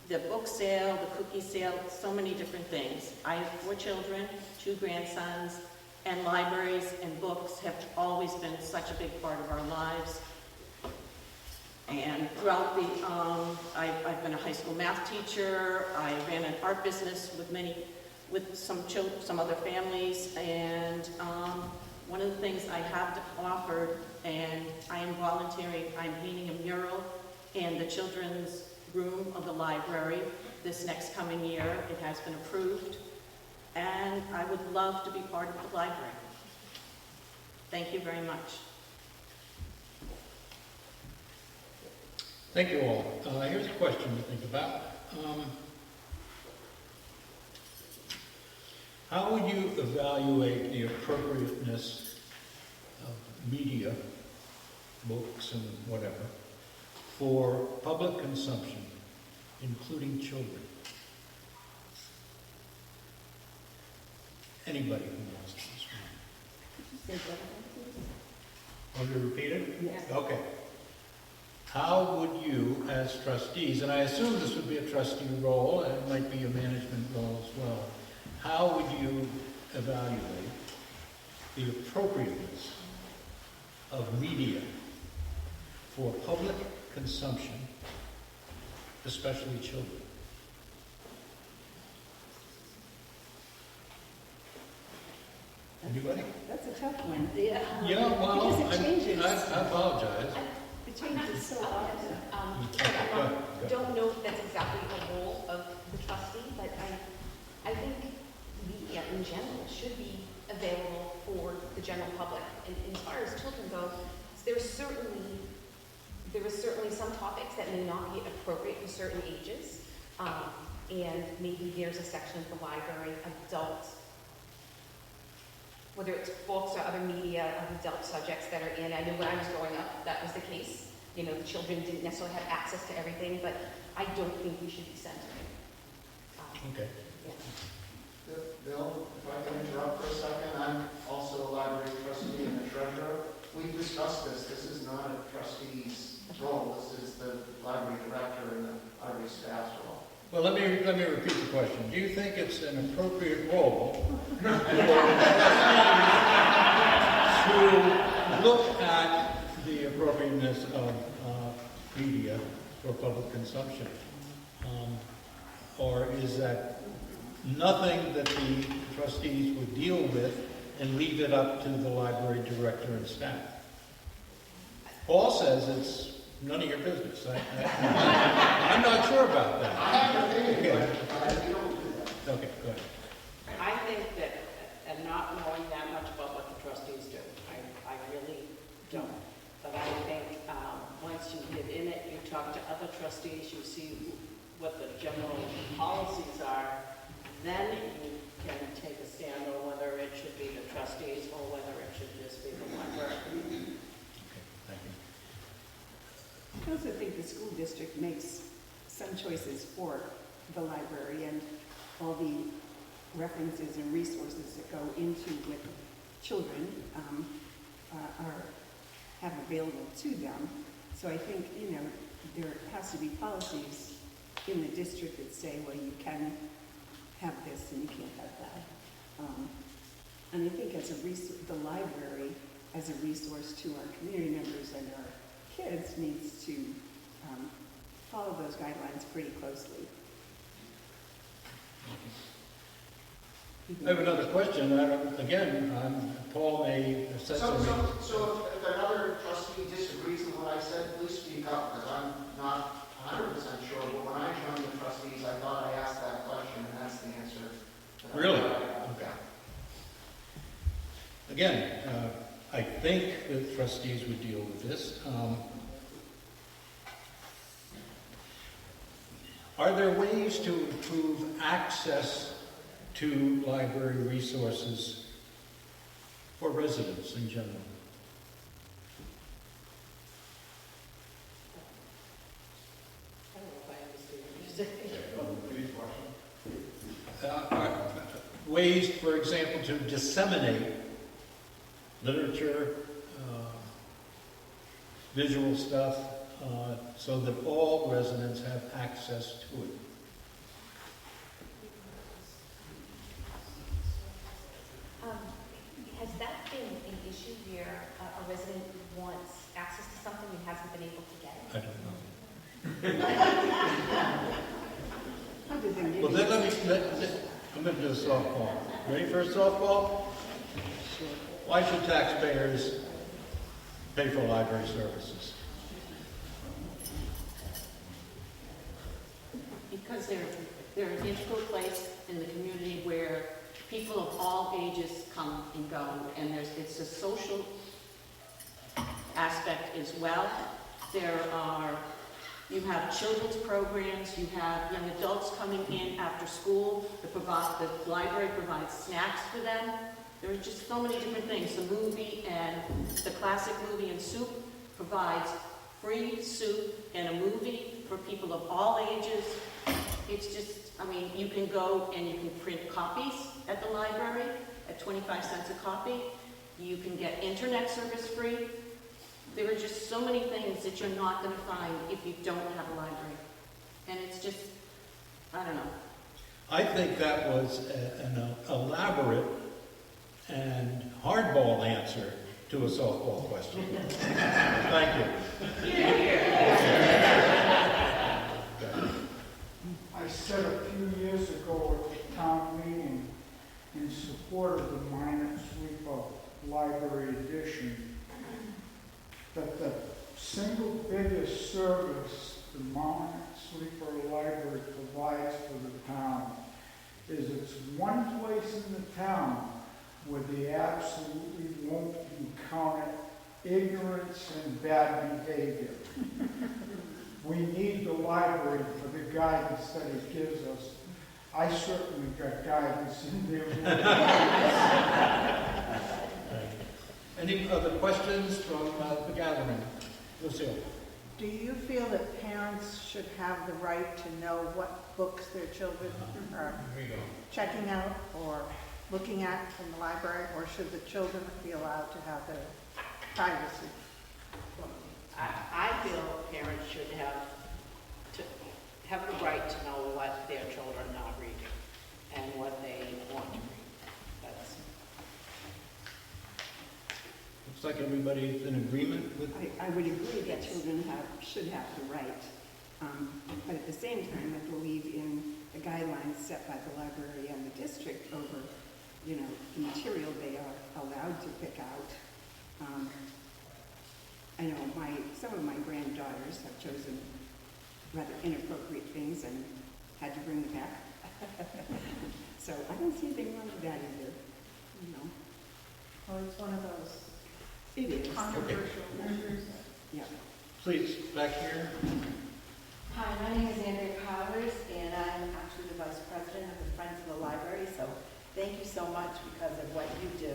the book sale, the cookie sale, so many different things. I have 4 children, 2 grandsons, and libraries and books have always been such a big part of our lives. And throughout the, I've been a high school math teacher. I ran an art business with some other families. And one of the things I have offered, and I am volunteering, I'm painting a mural in the children's room of the library this next coming year. It has been approved. And I would love to be part of the library. Thank you very much. Thank you all. Here's a question to think about. How would you evaluate the appropriateness of media, books and whatever, for public consumption, including children? Anybody who wants to respond. Could you say that again, please? Want me to repeat it? Yes. Okay. How would you, as trustees, and I assume this would be a trustee role, and it might be a management role as well, how would you evaluate the appropriateness of media for public consumption, especially children? Anybody? That's a tough one. Yeah. Yeah, well, Because it changes. I apologize. It changes so often. I don't know if that's exactly the role of the trustee, but I think media in general should be available for the general public. And as far as children go, there are certainly some topics that may not be appropriate for certain ages. And maybe there's a section of the library, adults, whether it's books or other media of adult subjects that are in. I know when I was growing up, that was the case. You know, the children didn't necessarily have access to everything, but I don't think we should be censoring. Okay. Yeah. Bill, if I can interrupt for a second, I'm also a library trustee and a treasurer. We've discussed this. This is not a trustee's role. This is the library director and the library staff's role. Well, let me repeat the question. Do you think it's an appropriate role to look at the appropriateness of media for public consumption? Or is that nothing that the trustees would deal with and leave it up to the library director and staff? Paul says it's none of your business. I'm not sure about that. I have an opinion, Okay. but we don't do that. Okay, go ahead. I think that, and not knowing that much about what the trustees do, I really don't. But I think once you get in it, you talk to other trustees, you see what the general policies are, then you can take a stand on whether it should be the trustees or whether it should just be the library. Okay, thank you. I also think the school district makes some choices for the library, and all the references and resources that go into what children have available to them. So I think, there has to be policies in the district that say, well, you can have this and you can't have that. And I think as a the library, as a resource to our community members and our kids, needs to follow those guidelines pretty closely. I have another question. Again, Paul may have said something. So if another trustee disagrees with what I said, please speak up, because I'm not 100% sure, but when I joined the trustees, I thought I asked that question, and that's the answer. Really? Okay. Again, I think the trustees would deal with this. Are there ways to improve access to library resources for residents in general? I don't know if I understand what you're saying. Ways, for example, to disseminate literature, visual stuff, so that all residents have access to it. Has that been an issue where a resident wants access to something and hasn't been able to get it? I don't know. Well, then I'm going to do a softball. Ready for a softball? Why should taxpayers pay for library services? Because they're an integral place in the community where people of all ages come and go, and it's a social aspect as well. You have children's programs, you have young adults coming in after school. The library provides snacks for them. There are just so many different things. The movie and the classic movie and soup provides free soup and a movie for people of all ages. It's just, I mean, you can go and you can print copies at the library at 25 cents a copy. You can get internet service free. There are just so many things that you're not going to find if you don't have a library. And it's just, I don't know. I think that was an elaborate and hardball answer to a softball question. Thank you. I said a few years ago at the town meeting in support of the Minot Sweeper Library Edition that the single biggest service the Minot Sweeper Library provides for the town is it's one place in the town where they absolutely won't encounter ignorance and bad behavior. We need the library for the guidance that it gives us. I certainly got guidance in there. Any other questions from the gathering? Lucille. Do you feel that parents should have the right to know what books their children are checking out or looking at in the library, or should the children be allowed to have their privacy? I feel parents should have the right to know what their children are reading and what they want to read. Looks like everybody's in agreement with. I would agree that children should have the right, but at the same time, I believe in the guidelines set by the library and the district over, the material they are allowed to pick out. I know some of my granddaughters have chosen rather inappropriate things and had to bring them back. So I don't see anything wrong with that either. Well, it's one of those It is. controversial measures. Yeah. Please, back here. Hi, my name is Andrea Powers, and I'm actually the Vice President of the Friends of the Library, so thank you so much because of what you do.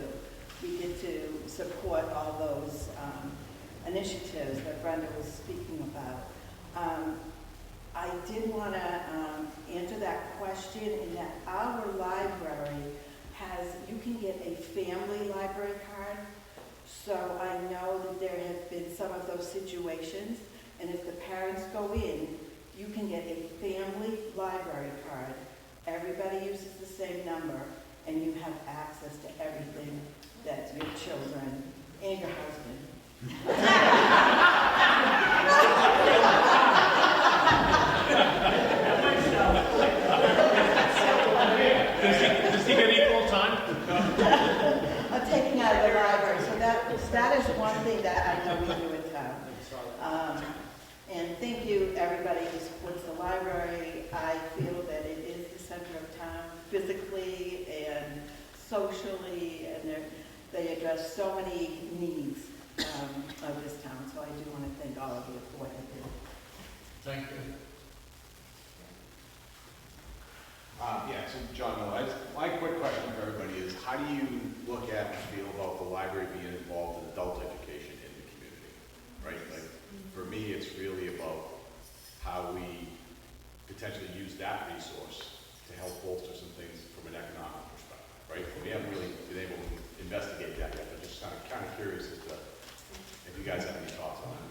We get to support all those initiatives that Brenda was speaking about. I did want to answer that question in that our library you can get a family library card. So I know that there have been some of those situations, and if the parents go in, you can get a family and you have access to everything that your children and your husband. Does he get equal time? I'm taking out of the library, so that is one thing that I know we do in town. And thank you, everybody who supports the library. I feel that it is the center of town physically and socially, and they address so many needs of this town. So I do want to thank all of you for what you do. Thank you. Yeah, so John Miller, my quick question for everybody is, how do you look at and feel about the library being involved in adult education in the community, right? Like, for me, it's really about how we potentially use that resource to help bolster some things from an economic perspective, right? We haven't really been able to investigate that yet, but just kind of curious as to if you guys have any thoughts on that.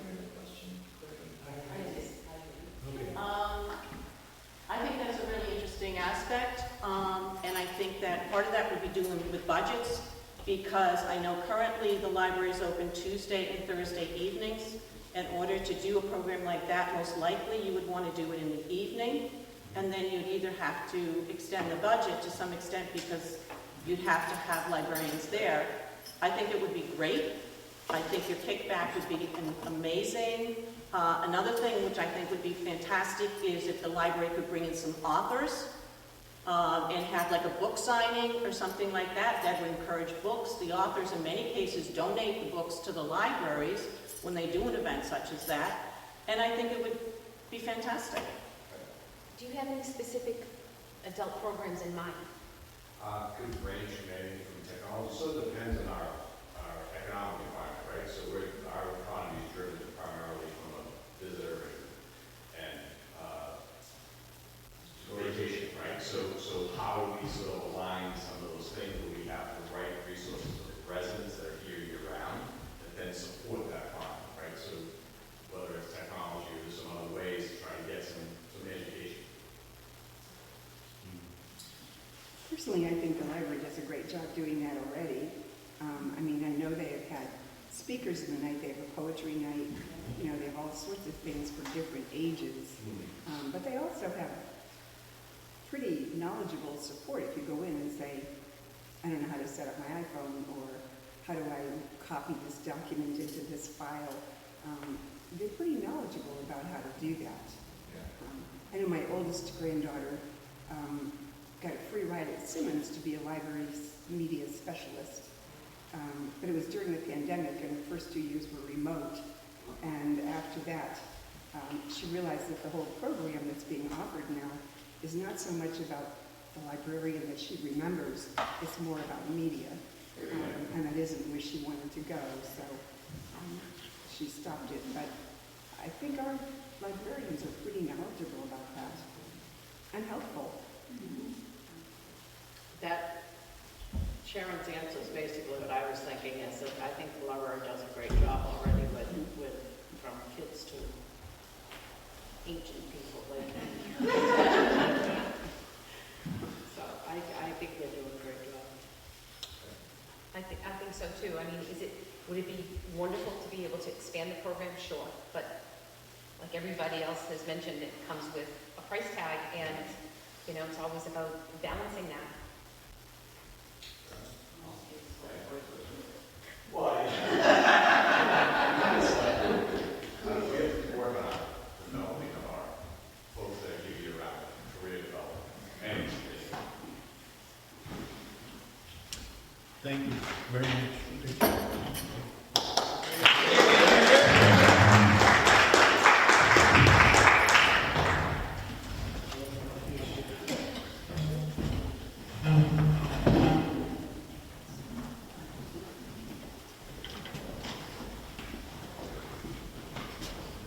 I think that's a really interesting aspect, and I think that part of that would be doing with budgets, because I know currently the library is open Tuesday and Thursday evenings. In order to do a program like that, most likely you would want to do it in the evening, and then you'd either have to extend the budget to some extent because you'd have to have librarians there. I think it would be great. I think your kickback would be amazing. Another thing which I think would be fantastic is if the library could bring in some authors and have like a book signing or something like that. That would encourage books. The authors in many cases donate the books to the libraries when they do an event such as that, and I think it would be fantastic. Do you have any specific adult programs in mind? Could range from anything from technology, so it depends on our economic environment, right? So our economy is driven primarily from a visitor and vacation, right? So how do we sort of align some of those things where we have the right resources for the residents that are here year-round and then support that economy, right? So whether it's technology or there's some other ways to try to get some education. Personally, I think the library does a great job doing that already. I mean, I know they have had speakers in the night, they have a poetry night, you know, they have all sorts of things for different ages. But they also have pretty knowledgeable support if you go in and say, I don't know how to set up my iPhone, or how do I copy this document into this file. They're pretty knowledgeable about how to do that. I know my oldest granddaughter got a free ride at Simmons to be a library media specialist. But it was during the pandemic, and the first 2 years were remote. And after that, she realized that the whole program that's being offered now is not so much about the librarian that she remembers, it's more about media. And that isn't where she wanted to go, so she stopped it. But I think our librarians are pretty knowledgeable about that, and helpful. That Sharon's answer is basically what I was thinking, is that I think the library does a great job already with from kids to ancient people like me. So I think they're doing a great job. I think so too. I mean, would it be wonderful to be able to expand the program? Sure, but like everybody else has mentioned, it comes with a price tag, and you know, it's always about balancing that. Well, we have to work on developing of our folks that are here year-round, career development, and education. Thank you very much.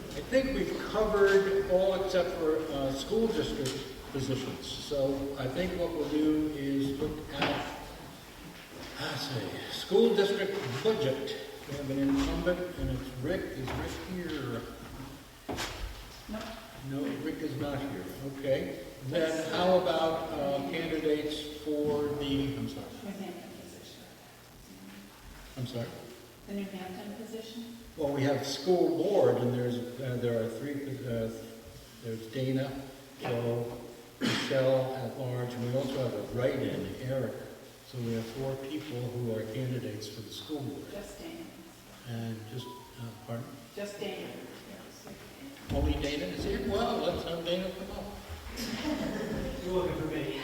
I think we've covered all except for school district positions. So I think what we'll do is look at, school district budget. We have an incumbent, and it's Rick. Is Rick here? No. No, Rick is not here. Okay. Then how about candidates for the, I'm sorry. Northampton position. I'm sorry. The Northampton position? Well, we have school board, and there are three, there's Dana, so Michelle at large, and we also have a write-in, Eric. So we have 4 people who are candidates for the school board. Just Dana. And just, pardon? Just Dana. Only Dana is here? Well, let's have Dana come up. You're looking for me.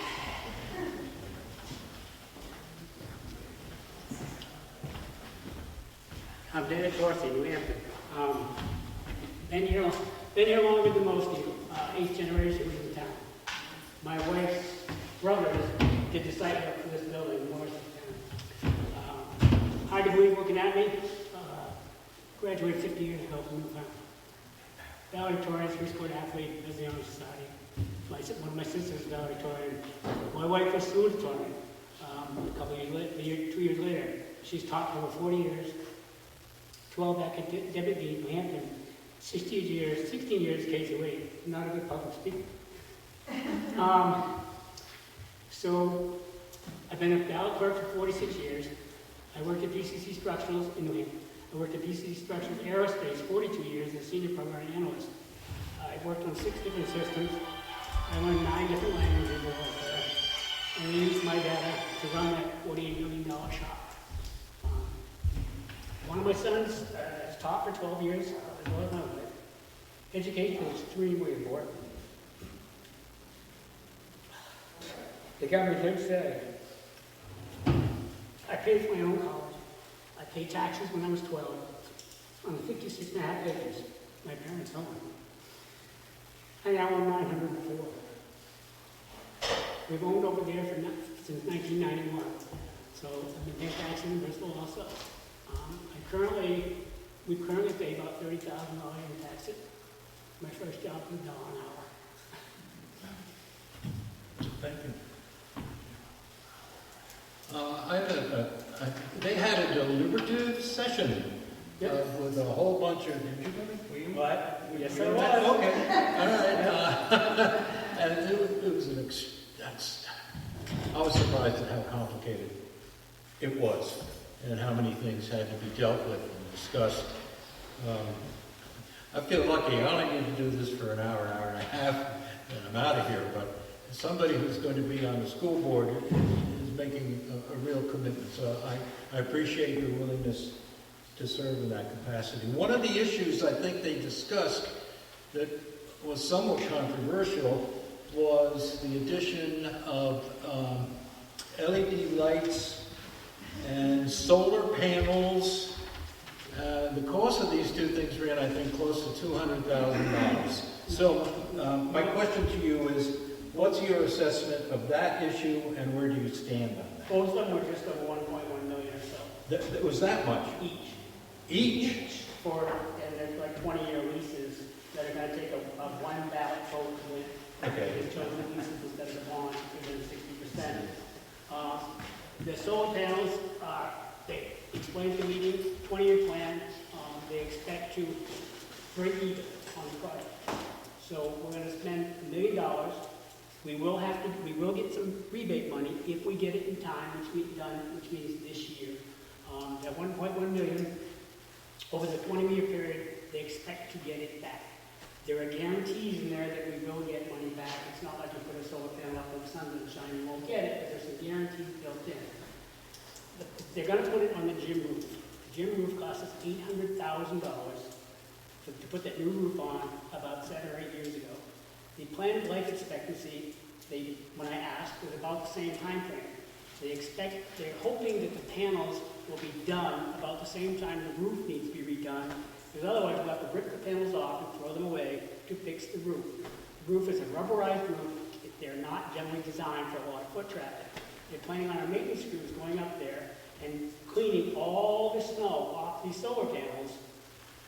I'm Dana Dorsey, New Hampton. Been here longer than most of you, 8th generation in town. My wife's brothers did the site work for this building in Morristown. Hard to believe looking at me. Graduated 50 years ago from Newfoundland. Valedictorian, 3-sport athlete, as the Honor Society. One of my sisters is valedictorian. My wife was salutatorian. A couple years later, 2 years later, she's taught for over 40 years. 12 academic deans, New Hampton. 16 years K-8. Not a good public speaker. So I've been a ballot clerk for 46 years. I worked at BCC Structurals in New Hampton. I worked at BCC Structurals Aerospace 42 years as a senior program analyst. I worked on 6 different systems. I learned 9 different languages over there. And I used my data to run that $48 million shop. One of my sons has taught for 12 years, as well as my wife. Education is extremely important. The government did say, I paid for my own college. I paid taxes when I was 12 on the 56.5 acres my parents owned. I now own 904. We've owned over there since 1991. So I've been paying taxes in Bristol also. We currently pay about $30,000 in taxes. My first job was $1 an hour. Thank you. They had a deliberative session with a whole bunch of. Did you go to? What? Yes, I was. Okay. All right. And it was I was surprised at how complicated it was, and how many things had to be dealt with and discussed. I feel lucky. I only need to do this for an hour and a half, and I'm out of here. But somebody who's going to be on the school board is making a real commitment. So I appreciate your willingness to serve in that capacity. One of the issues I think they discussed that was somewhat controversial was the addition of LED lights and solar panels. The cost of these two things ran, I think, close to $200,000. So my question to you is, what's your assessment of that issue, and where do you stand on that? Both of them were just over 1.1 million or so. That was that much? Each? And they're like 20-year leases that are going to take a one ballot vote with. Okay. They've chosen leases instead of the bond, within 60%. The solar panels, they explained to the meeting, 20-year plan. They expect to break even on the project. So we're going to spend $1 million. We will get some rebate money if we get it in time, which means this year. That 1.1 million over the 20-year period, they expect to get it back. There are guarantees in there that we will get money back. It's not like you put a solar panel up when the sun doesn't shine, you won't get it, but there's some guarantees built in. They're going to put it on the gym roof. The gym roof cost us $800,000 to put that new roof on about 7 or 8 years ago. The planned life expectancy, when I asked, was about the same time frame. They're hoping that the panels will be done about the same time the roof needs to be redone, because otherwise we'll have to rip the panels off and throw them away to fix the roof. The roof is a rubberized roof. They're not generally designed for a lot of foot traffic. They're planning on our maintenance crews going up there and cleaning all the snow off these solar panels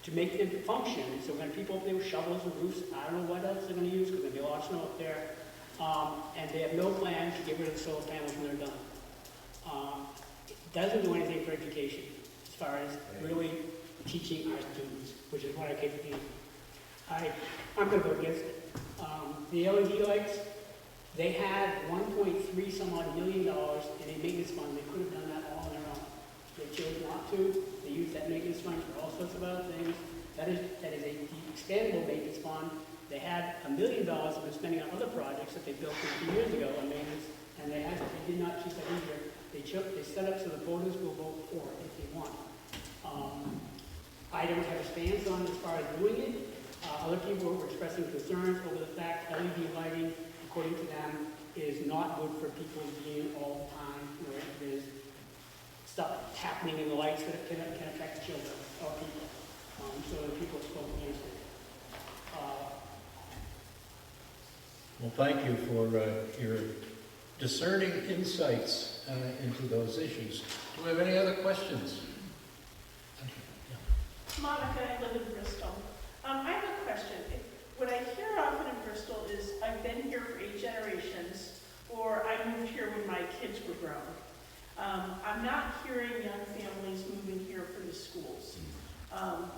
to make them function. So we're going to people up there with shovels and roofs. I don't know what else they're going to use because there's going to be a lot of snow up there. And they have no plan to get rid of the solar panels when they're done. It doesn't do anything for education as far as really teaching our students, which is what I came to be. I'm going to go against it. The LED lights, they had $1.3 some odd million in a maintenance fund. They could have done that all on their own. They chose not to. They used that maintenance fund for all sorts of other things. That is a expandable maintenance fund. They had $1 million they've been spending on other projects that they built 50 years ago on maintenance, and they did not choose that either. They set up so the voters will vote for it if they want. I don't have a stance on as far as doing it. Other people were expressing concerns over the fact LED lighting, according to them, is not good for people being all the time where there's stuff happening in the lights that can affect children or people. So the people spoke against it. Well, thank you for your discerning insights into those issues. Do we have any other questions? Monica, I live in Bristol. I have a question. What I hear often in Bristol is, I've been here for 8 generations, or I moved here when my kids were grown. I'm not hearing young families moving here for the schools.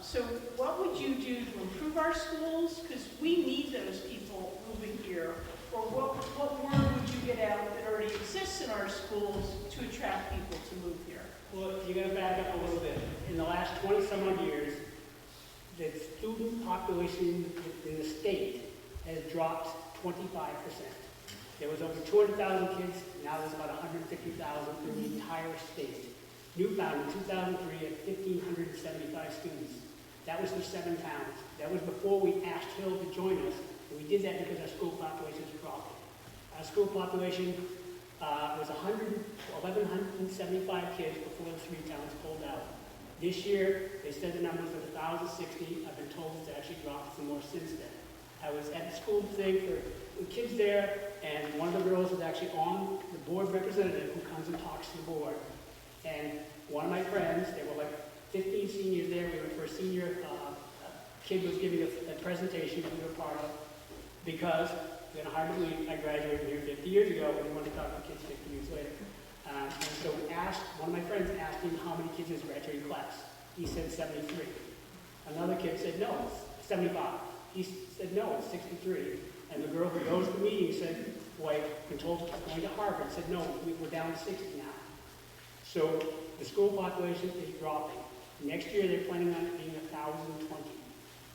So what would you do to improve our schools? Because we need those people moving here. Or what word would you get out that already exists in our schools to attract people to move here? Well, you got to back up a little bit. In the last 20-some odd years, the student population in the state has dropped 25%. There was over 200,000 kids, now there's about 150,000 in the entire state. Newfound in 2003 had 1,575 students. That was for 7 towns. That was before we asked Hill to join us, and we did that because our school population was dropping. Our school population was 1,175 kids before the 3 towns pulled out. This year, they said the numbers of 1,060. I've been told it's actually dropped some more since then. I was at the school thing for kids there, and one of the girls was actually on the board representative who comes and talks to the board. And one of my friends, there were like 15 seniors there. We were for a senior kid was giving a presentation that we were part of because, you're going to hard to believe, I graduated here 50 years ago and we wanted to talk to kids 50 years later. And so one of my friends asked him how many kids in his graduating class. He said 73. Another kid said no, it's 75. He said no, it's 63. And the girl who goes to the meeting said, boy, been told she's going to Harvard, said no, we're down to 60 now. So the school population is dropping. Next year they're planning on it being 1,020.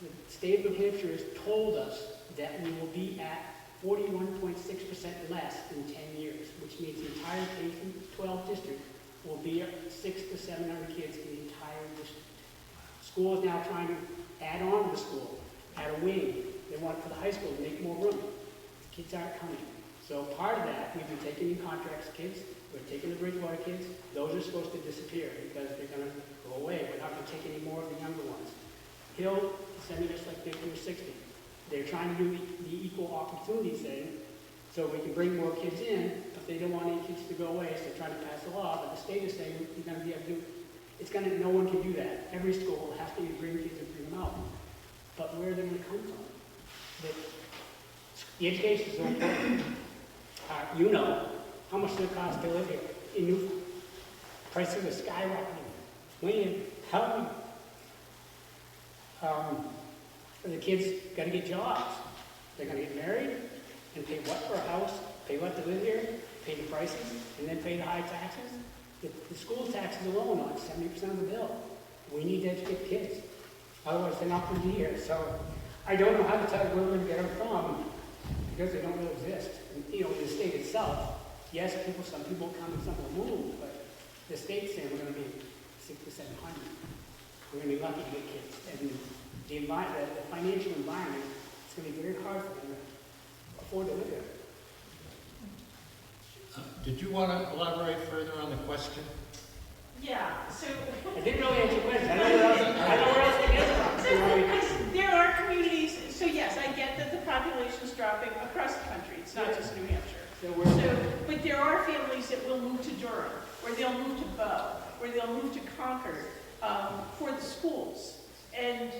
The state of New Hampshire has told us that we will be at 41.6% less in 10 years, which means the entire K-12 district will be at 600 to 700 kids in the entire district. School is now trying to add on to the school, add a wing. They want it for the high school to make more room. The kids aren't coming. So part of that, we've been taking in contracts kids. We're taking the Bridgewater kids. Those are supposed to disappear because they're going to go away. We're not going to take any more of the younger ones. Hill is sending us like 50 or 60. They're trying to do the equal opportunity thing so we can bring more kids in, but they don't want any kids to go away, so they're trying to pass a law. But the state is saying you're going to be able to do it. No one can do that. Every school has to bring kids and bring them out. But where are they going to come from? The education is so important. You know how much does it cost to live here in Newfoundland? Prices are skyrocketing. The kids got to get jobs. They're going to get married and pay what for a house, pay what to live here, pay the prices, and then pay the high taxes. The school taxes alone are 70% of the bill. We need to educate kids. Otherwise, they're not going to be here. So I don't know how to tell where we're going to get them from because they don't really exist. And, in the state itself, yes, some people come and some will move, but the state's saying we're going to be 600 to 700. We're going to be lucky to get kids. And the financial environment, it's going to be very hard for them to afford to live there. Did you want to elaborate further on the question? Yeah, so... I didn't really answer your question. I know where else to get from. There are communities, so yes, I get that the population is dropping across the country. It's not just New Hampshire. But there are families that will move to Durham, or they'll move to Bow, or they'll move to Concord for the schools. And,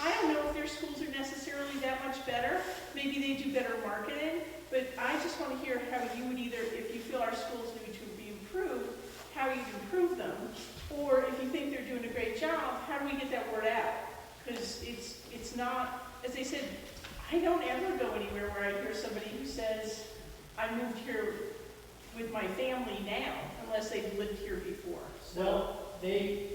I don't know if their schools are necessarily that much better. Maybe they do better marketing, but I just want to hear how you would either, if you feel our schools need to be improved, how you'd improve them, or if you think they're doing a great job, how do we get that word out? Because it's it's not, as I said, I don't ever go anywhere where I hear somebody who says, I moved here with my family now, unless they've lived here before. So, Well, a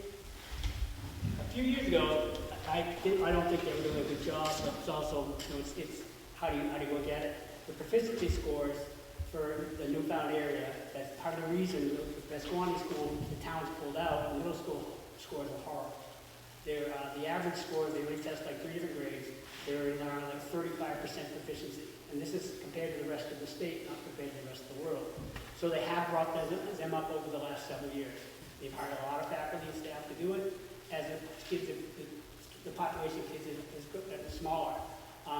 few years ago, I don't think they were doing a good job, but it's also, it's how do you look at it? The proficiency scores for the newfound area, that's part of the reason the Pasquaney School, the town's pulled out, the middle school scores are horrible. They're, the average score, they retest like 3 different grades, they're in around like 35% proficiency. And this is compared to the rest of the state, not compared to the rest of the world. So they have brought them up over the last several years. They've hired a lot of faculty and staff to do it. As the population of kids is smaller.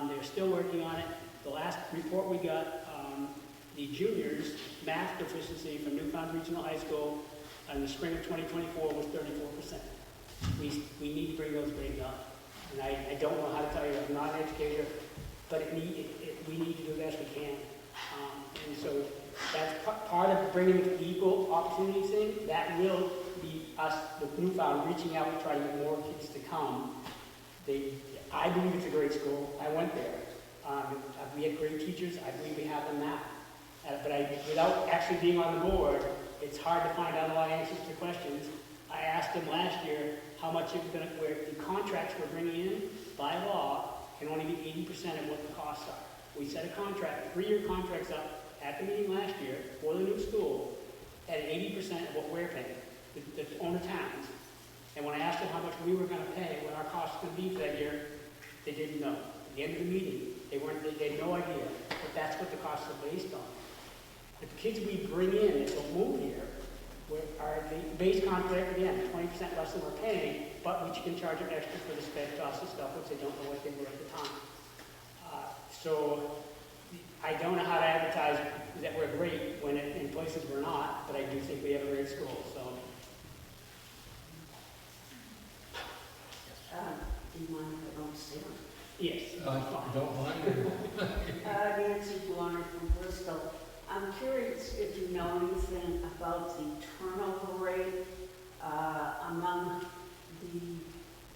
They're still working on it. The last report we got, the juniors' math proficiency from Newfound Regional High School in the spring of 2024 was 34%. We need to bring those grades up. And I don't know how to tell you, I'm not an educator, but we need to do the best we can. And so that's part of bringing the equal opportunities in. That will be us, the Newfound, reaching out to try to get more kids to come. I believe it's a great school. I went there. We had great teachers. I believe we have them now. But without actually being on the board, it's hard to find out a lot of answers to questions. I asked them last year how much it was going to, where the contracts we're bringing in by law can only be 80% of what the costs are. We set a contract, 3-year contracts up at the meeting last year for the new school at 80% of what we're paying, the owner towns. And when I asked them how much we were going to pay, what our costs were going to be for that year, they didn't know. At the end of the meeting, they had no idea, but that's what the costs are based on. The kids we bring in that will move here are the base contract, again, 20% less than we're paying, but we can charge them extra for the sped costs and stuff, which they don't know what they were at the time. So I don't know how to advertise that we're great when in places we're not, but I do think we have a great school. So. Do you mind if I don't stand? Yes. Don't mind. Nancy Warner from Bristol. I'm curious if you know anything about the turnover rate among the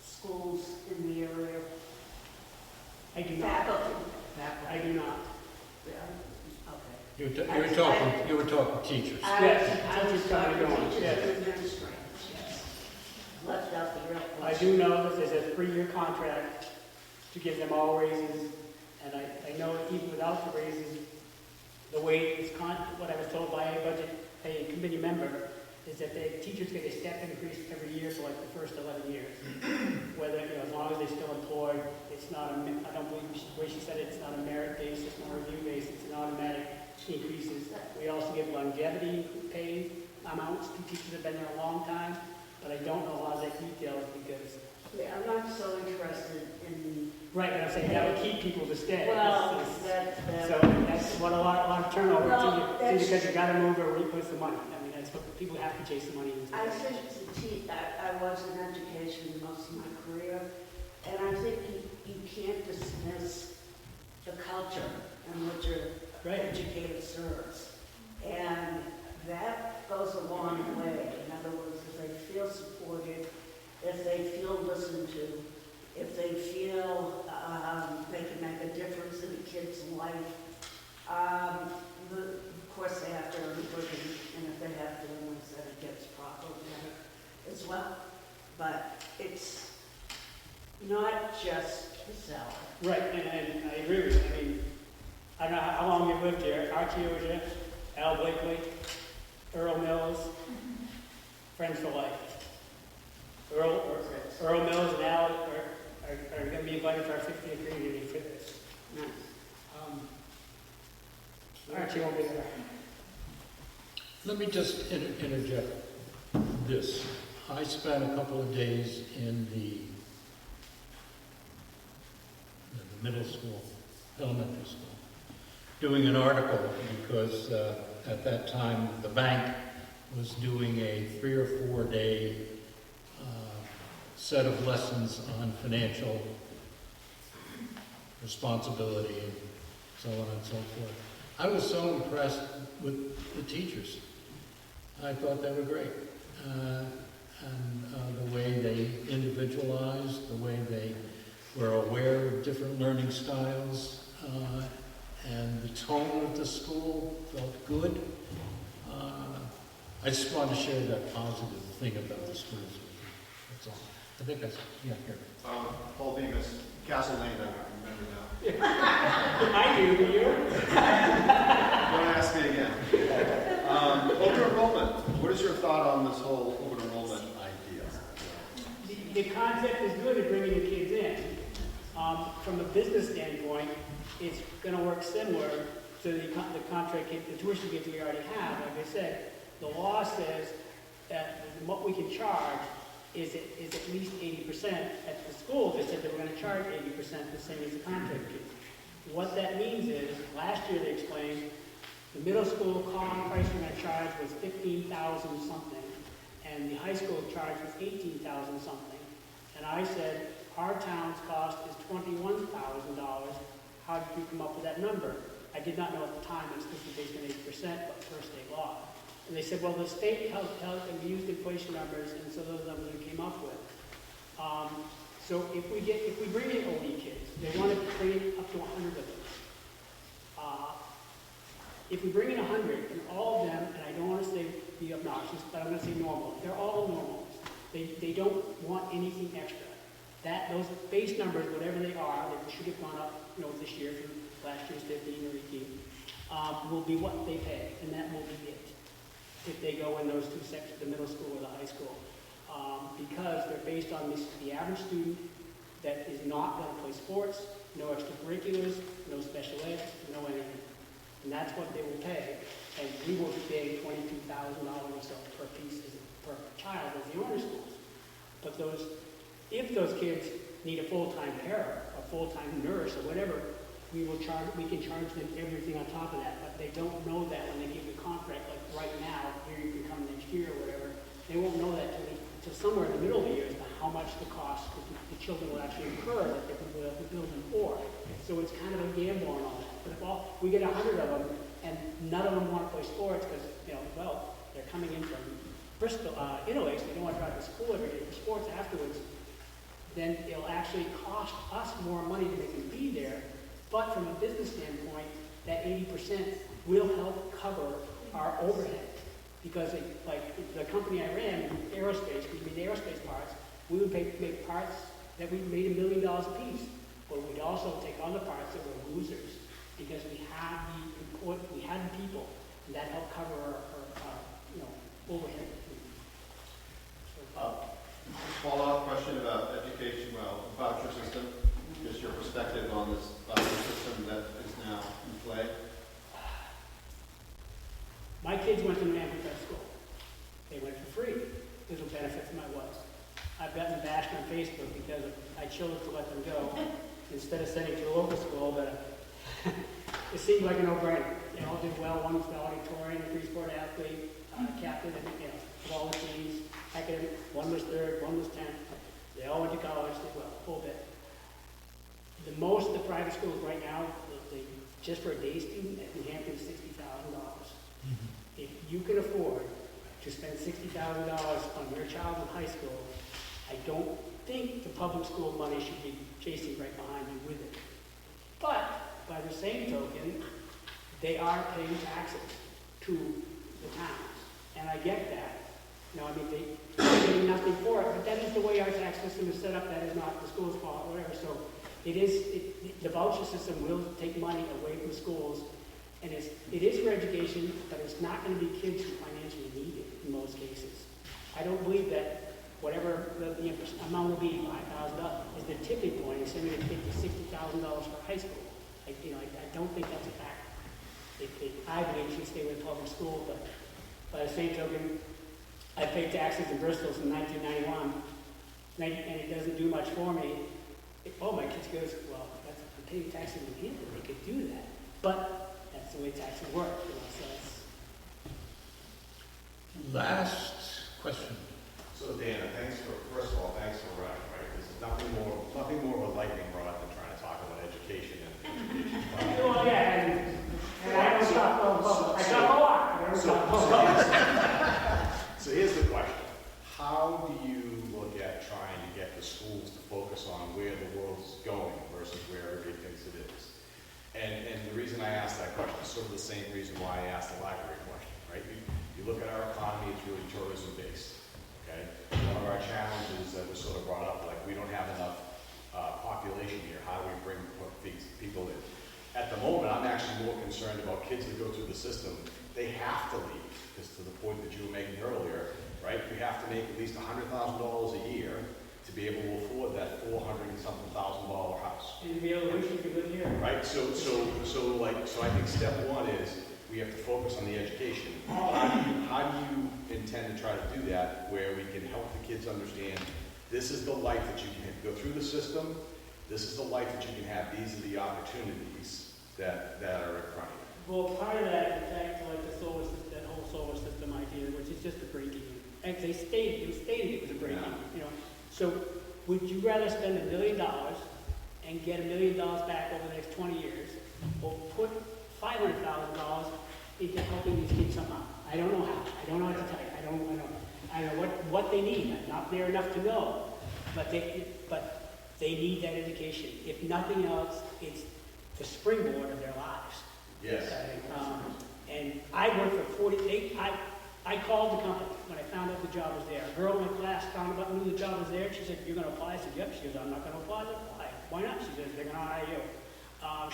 schools in the area. I do not. Faculty. I do not. Yeah. You were talking teachers. Yes, I was teachers coming and going. teachers Yes. and administrators. Yes. Left out the real I do know that there's a 3-year contract to give them all raises, and I know even without the raises, the way it's what I was told by a committee member is that the teachers get a step increase every year for like the first 11 years. Whether, as long as they're still employed, it's not I don't believe the way she said it, it's not a merit based, it's not a review based, it's an automatic increases. We also give longevity pay amounts to teachers that have been there a long time, but I don't know a lot of that details because. Yeah, I'm not so interested in. Right, but I'm saying that would keep people to stay. Well, so that's what a lot of turnover. Well, it's because you got to move or replace the money. I mean, that's what people have to chase the money. I think I was in education most of my career, and I think you can't dismiss the culture in which your educator serves. And that goes a long way. In other words, if they feel supported, if they feel listened to, if they feel they can make a difference in a kid's life. Of course, they have to earn a living, and if they have to, then it gets proper dinner as well. But it's not just the salary. Right, and I agree with you. I mean, I don't know how long you've lived here. Archie was here, Al Blakely, Earl Mills, friends for life. Earl Mills and Al are going to be invited to our 50th reunion for this. Nice. Archie won't be there. Let me just interject this. I spent a couple of days in the middle school, elementary school, doing an article because at that time the bank was doing a 3 or 4 day set of lessons on financial responsibility and so on and so forth. I was so impressed with the teachers. I thought they were great. And the way they individualized, the way they We're aware of different learning styles, and the tone of the school felt good. I just wanted to share that positive thing about the schools with you. That's all. I think that's, yeah, here. Paul Bemis, Castle Lane, I remember now. I do, you? Don't ask me again. Open enrollment. What is your thought on this whole open enrollment idea? The concept is good at bringing the kids in. From a business standpoint, it's going to work similar to the contract, the tuition kids we already have. Like I said, the law says that what we can charge is at least 80%. At the school, they said they were going to charge 80%, the same as the contract kids. What that means is, last year they explained, the middle school common price we're going to charge was $15,000 something, and the high school charge was $18,000 something. And I said, our town's cost is $21,000. How did you come up with that number? I did not know at the time it was based on 80%, but per state law. And they said, well, the state held and we used inflation numbers, and so those numbers we came up with. So if we bring in OE kids, they want to bring in up to 100 of them. If we bring in 100, and all of them, and I don't want to say be obnoxious, but I'm going to say normal. They're all normal. They don't want anything extra. Those base numbers, whatever they are, they should have gone up, this year from last year's 15 or 18, will be what they pay, and that will be it. If they go in those two sections, the middle school or the high school, because they're based on the average student that is not going to play sports, no extracurriculars, no special ed, no anything. And that's what they will pay. And we will be paying $22,000 or so per piece, per child as the owner schools. But if those kids need a full-time carer, a full-time nurse, or whatever, we can charge them everything on top of that. But they don't know that when they give the contract, like right now, here you can come next year or whatever. They won't know that until somewhere in the middle of the year as to how much the cost the children will actually incur that they will be able to build them for. So it's kind of a gamble on all that. But if we get 100 of them and none of them want to play sports because, they're coming in from Bristol, Italy, so they don't want to drive to school every day for sports afterwards, then it'll actually cost us more money to make them be there. But from a business standpoint, that 80% will help cover our overhead. Because the company I ran, aerospace, we made aerospace parts, we would make parts that we made $1 million a piece. But we'd also take on the parts that were losers because we had the people, and that helped cover our overhead. Follow-up question about education, voucher system. Just your perspective on this voucher system that is now in play. My kids went to New Hampshire Prep School. They went for free. There's a benefit to my wife. I've gotten bashed on Facebook because I chose to let them go instead of sending to a local school, but it seemed like a no-brainer. They all did well. One was valedictorian, three-sport athlete, captain, of all the teams, academic. One was third, one was 10th. They all went to college, did well, a whole bit. The private schools right now, just for a day student at New Hampshire is $60,000. If you can afford to spend $60,000 on your child in high school, I don't think the public school money should be chasing right behind you with it. But by the same token, they are paying taxes to the towns, and I get that. They're getting nothing for it, but that is the way our tax system is set up. That is not the school's fault or whatever. So the voucher system will take money away from schools. And it is for education, but it's not going to be kids who financially need it in most cases. I don't believe that whatever the amount will be, $5,000, is the tipping point. It's sending a kid to $60,000 for high school. I don't think that's a factor. I believe it should stay with public school, but by the same token, I paid taxes in Bristol since 1991, and it doesn't do much for me. My kids goes, well, I'm paying taxes in New Hampshire. They could do that, but that's the way taxes work, so it's... Last question. So Dana, first of all, thanks for running, right? This is nothing more of a lightning rod than trying to talk about education and education. Well, yeah, and I don't talk I talk a lot. I don't talk So here's the question. How do you look at trying to get the schools to focus on where the world's as it is. And the reason I asked that question is sort of the same reason why I asked the library question, right? You look at our economy, it's really tourism based, okay? One of our challenges that was sort of brought up, like we don't have enough population here, how do we bring people in? At the moment, I'm actually more concerned about kids that go through the system. They have to leave, because to the point that you were making earlier, right? We have to make at least $100,000 a year to be able to afford that $400-something thousand house. And to be able to wish you could live here. Right, so I think step one is we have to focus on the education. How do you intend to try to do that where we can help the kids understand this is the life that you can go through the system, this is the life that you can have, these are the opportunities that are in front of you. Well, part of that is back to like the solar system, that whole solar system idea, which is just a break-even. And they stated it was a break-even, you know. So would you rather spend $1 million and get $1 million back over the next 20 years, or put $500,000 into helping these kids somehow? I don't know how. I don't know what to tell you. I don't know what they need. I'm not there enough to know, but they need that education. If nothing else, it's the springboard of their lives. Yes. And I worked for 48. I called the company when I found out the job was there. A girl in my class knew the job was there. She said, "You're going to apply?" I said, "Yep." She goes, "I'm not going to apply." I said, "Why? Why not?" She says, "They're going to hire you."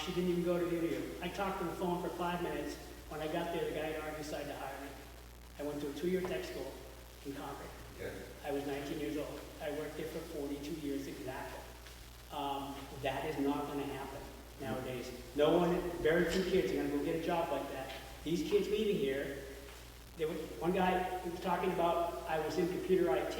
She didn't even go to the interview. I talked on the phone for 5 minutes. When I got there, the guy already decided to hire me. I went to a 2-year tech school in Concord. Okay. I was 19 years old. I worked there for 42 years exactly. That is not going to happen nowadays. No one, very few kids are going to go get a job like that. These kids leaving here, one guy was talking about, I was in computer IT,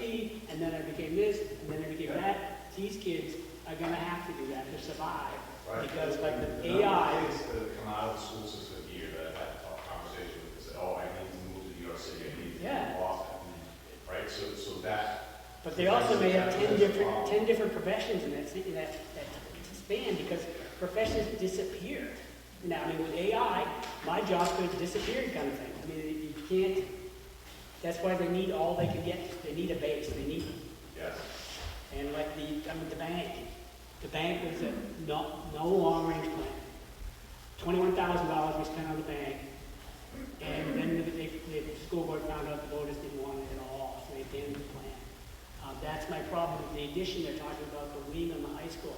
and then I became this, and then I became that. These kids are going to have to do that to survive. Right. Because like the AI... kids that have come out of the school system here that have had a tough conversation with us, say, "Oh, I need to move to New York City, I need to move to Boston." Right? So that... But they also may have 10 different professions in that span, because professions disappear. Now, I mean, with AI, my job could have disappeared kind of thing. I mean, you can't, that's why they need all they can get. They need a base. They need, yes. And like the bank. The bank was a no long-range plan. $21,000 we spent on the bank. And then the school board found out the voters didn't want it at all, so they abandoned the plan. That's my problem with the addition. They're talking about the wing on the high school.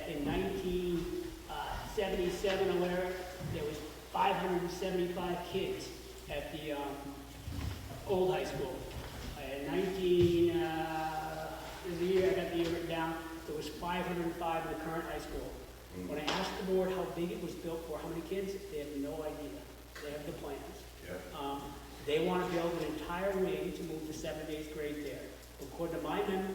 In 1977 or whatever, there was 575 kids at the old high school. There's a year, I got the year written down, there was 505 in the current high school. When I asked the board how big it was built for, how many kids, they have no idea. They have the plans. Yeah. They want to build an entire wing to move the 7th and 8th grade there. According to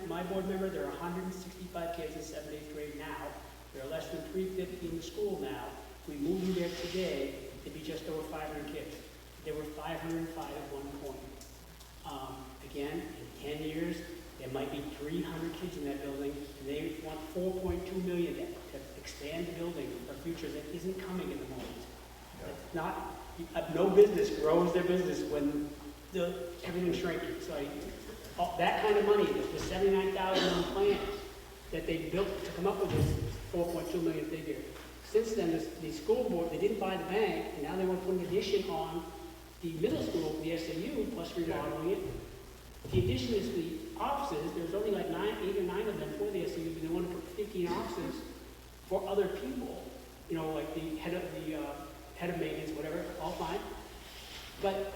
my board member, there are 165 kids in 7th and 8th grade now. There are less than 350 in the school now. If we move them there today, it'd be just over 500 kids. There were 505 at one point. Again, in 10 years, there might be 300 kids in that building, and they want $4.2 million to expand the building for a future that isn't coming at the moment. It's not, no business grows their business when everything's shrinking. So that kind of money, the $79,000 plan that they built to come up with this $4.2 million figure. Since then, the school board, they didn't buy the bank, and now they want to put an addition on the middle school, the SAU, plus remodeling it. The addition is the offices. There's only like 8 or 9 of them for the SAU, but they want to put 15 offices for other people. You know, like the head of maintenance, whatever, all fine. But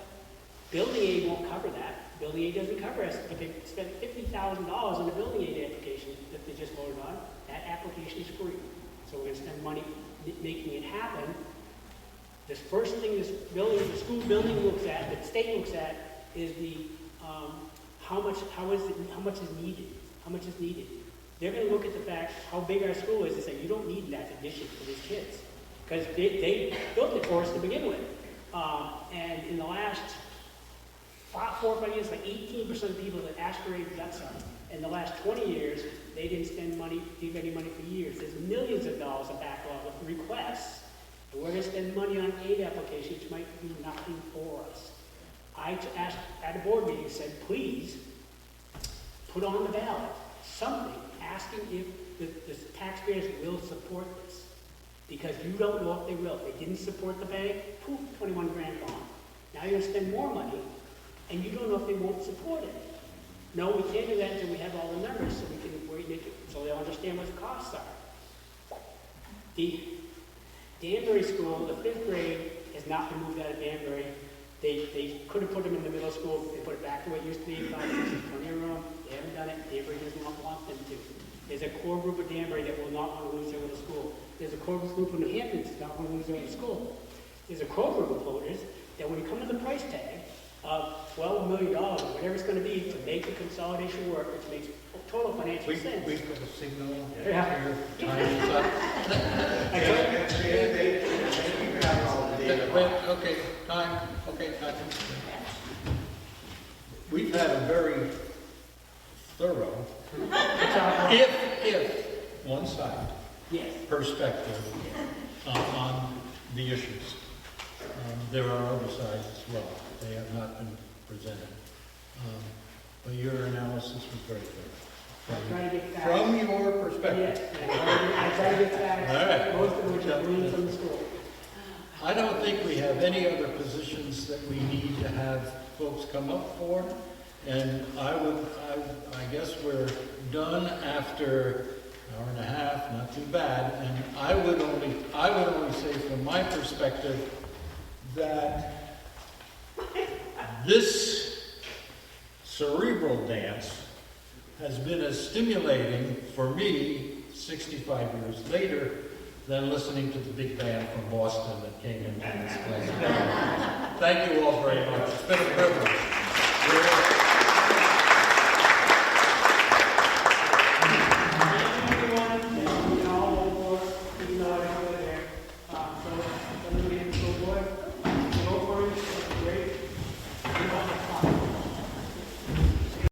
building aid won't cover that. Building aid doesn't cover us, but they spent $50,000 on the building aid application that they just voted on. That application is free. So we're going to spend money making it happen. The first thing the school building looks at, the state looks at, is the how much is needed. They're going to look at the fact how big our school is and say, you don't need that addition for these kids. Because they built it for us to begin with. And in the last 4 or 5 years, like 18% of people that aspirated got some. In the last 20 years, they didn't give any money for years. There's millions of dollars of backlog of requests. And we're going to spend money on aid applications which might do nothing for us. I asked at a board meeting, said, please put on the ballot something asking if the taxpayers will support this. Because you don't know if they will. They didn't support the bank, poof, 21 grand gone. Now you're gonna spend more money, and you don't know if they won't support it. No, we can't do that until we have all the numbers, so we can, so they'll understand what the costs are. The Danbury School, the 5th grade, has not been moved out of Danbury. They could have put them in the middle school, they put it back to what it used to be, 5, 6, plenty of room. They haven't done it, Danbury does not want them to. There's a core group of Danbury that will not want to lose their little school. There's a core group of New Hamptons that don't want to lose their little school. There's a core group of voters that when you come to the price tag of $12 million, or whatever it's going to be, to make the consolidation work, which makes total financial sense. We put a signal. Yeah. Your time is up. Okay, time. Okay, time. We've had a very thorough, if one-sided perspective on the issues. There are other sides as well. They have not been presented. But your analysis was very good. From your perspective. Yes, I try to get back, most of which are gleaned from the school. I don't think we have any other positions that we need to have folks come up for. And I guess we're done after an hour and a half, not too bad. And I would only say from my perspective that this cerebral dance has been as stimulating for me 65 years later than listening to the big band from Boston that came into this place. Thank you all very much. It's been a privilege.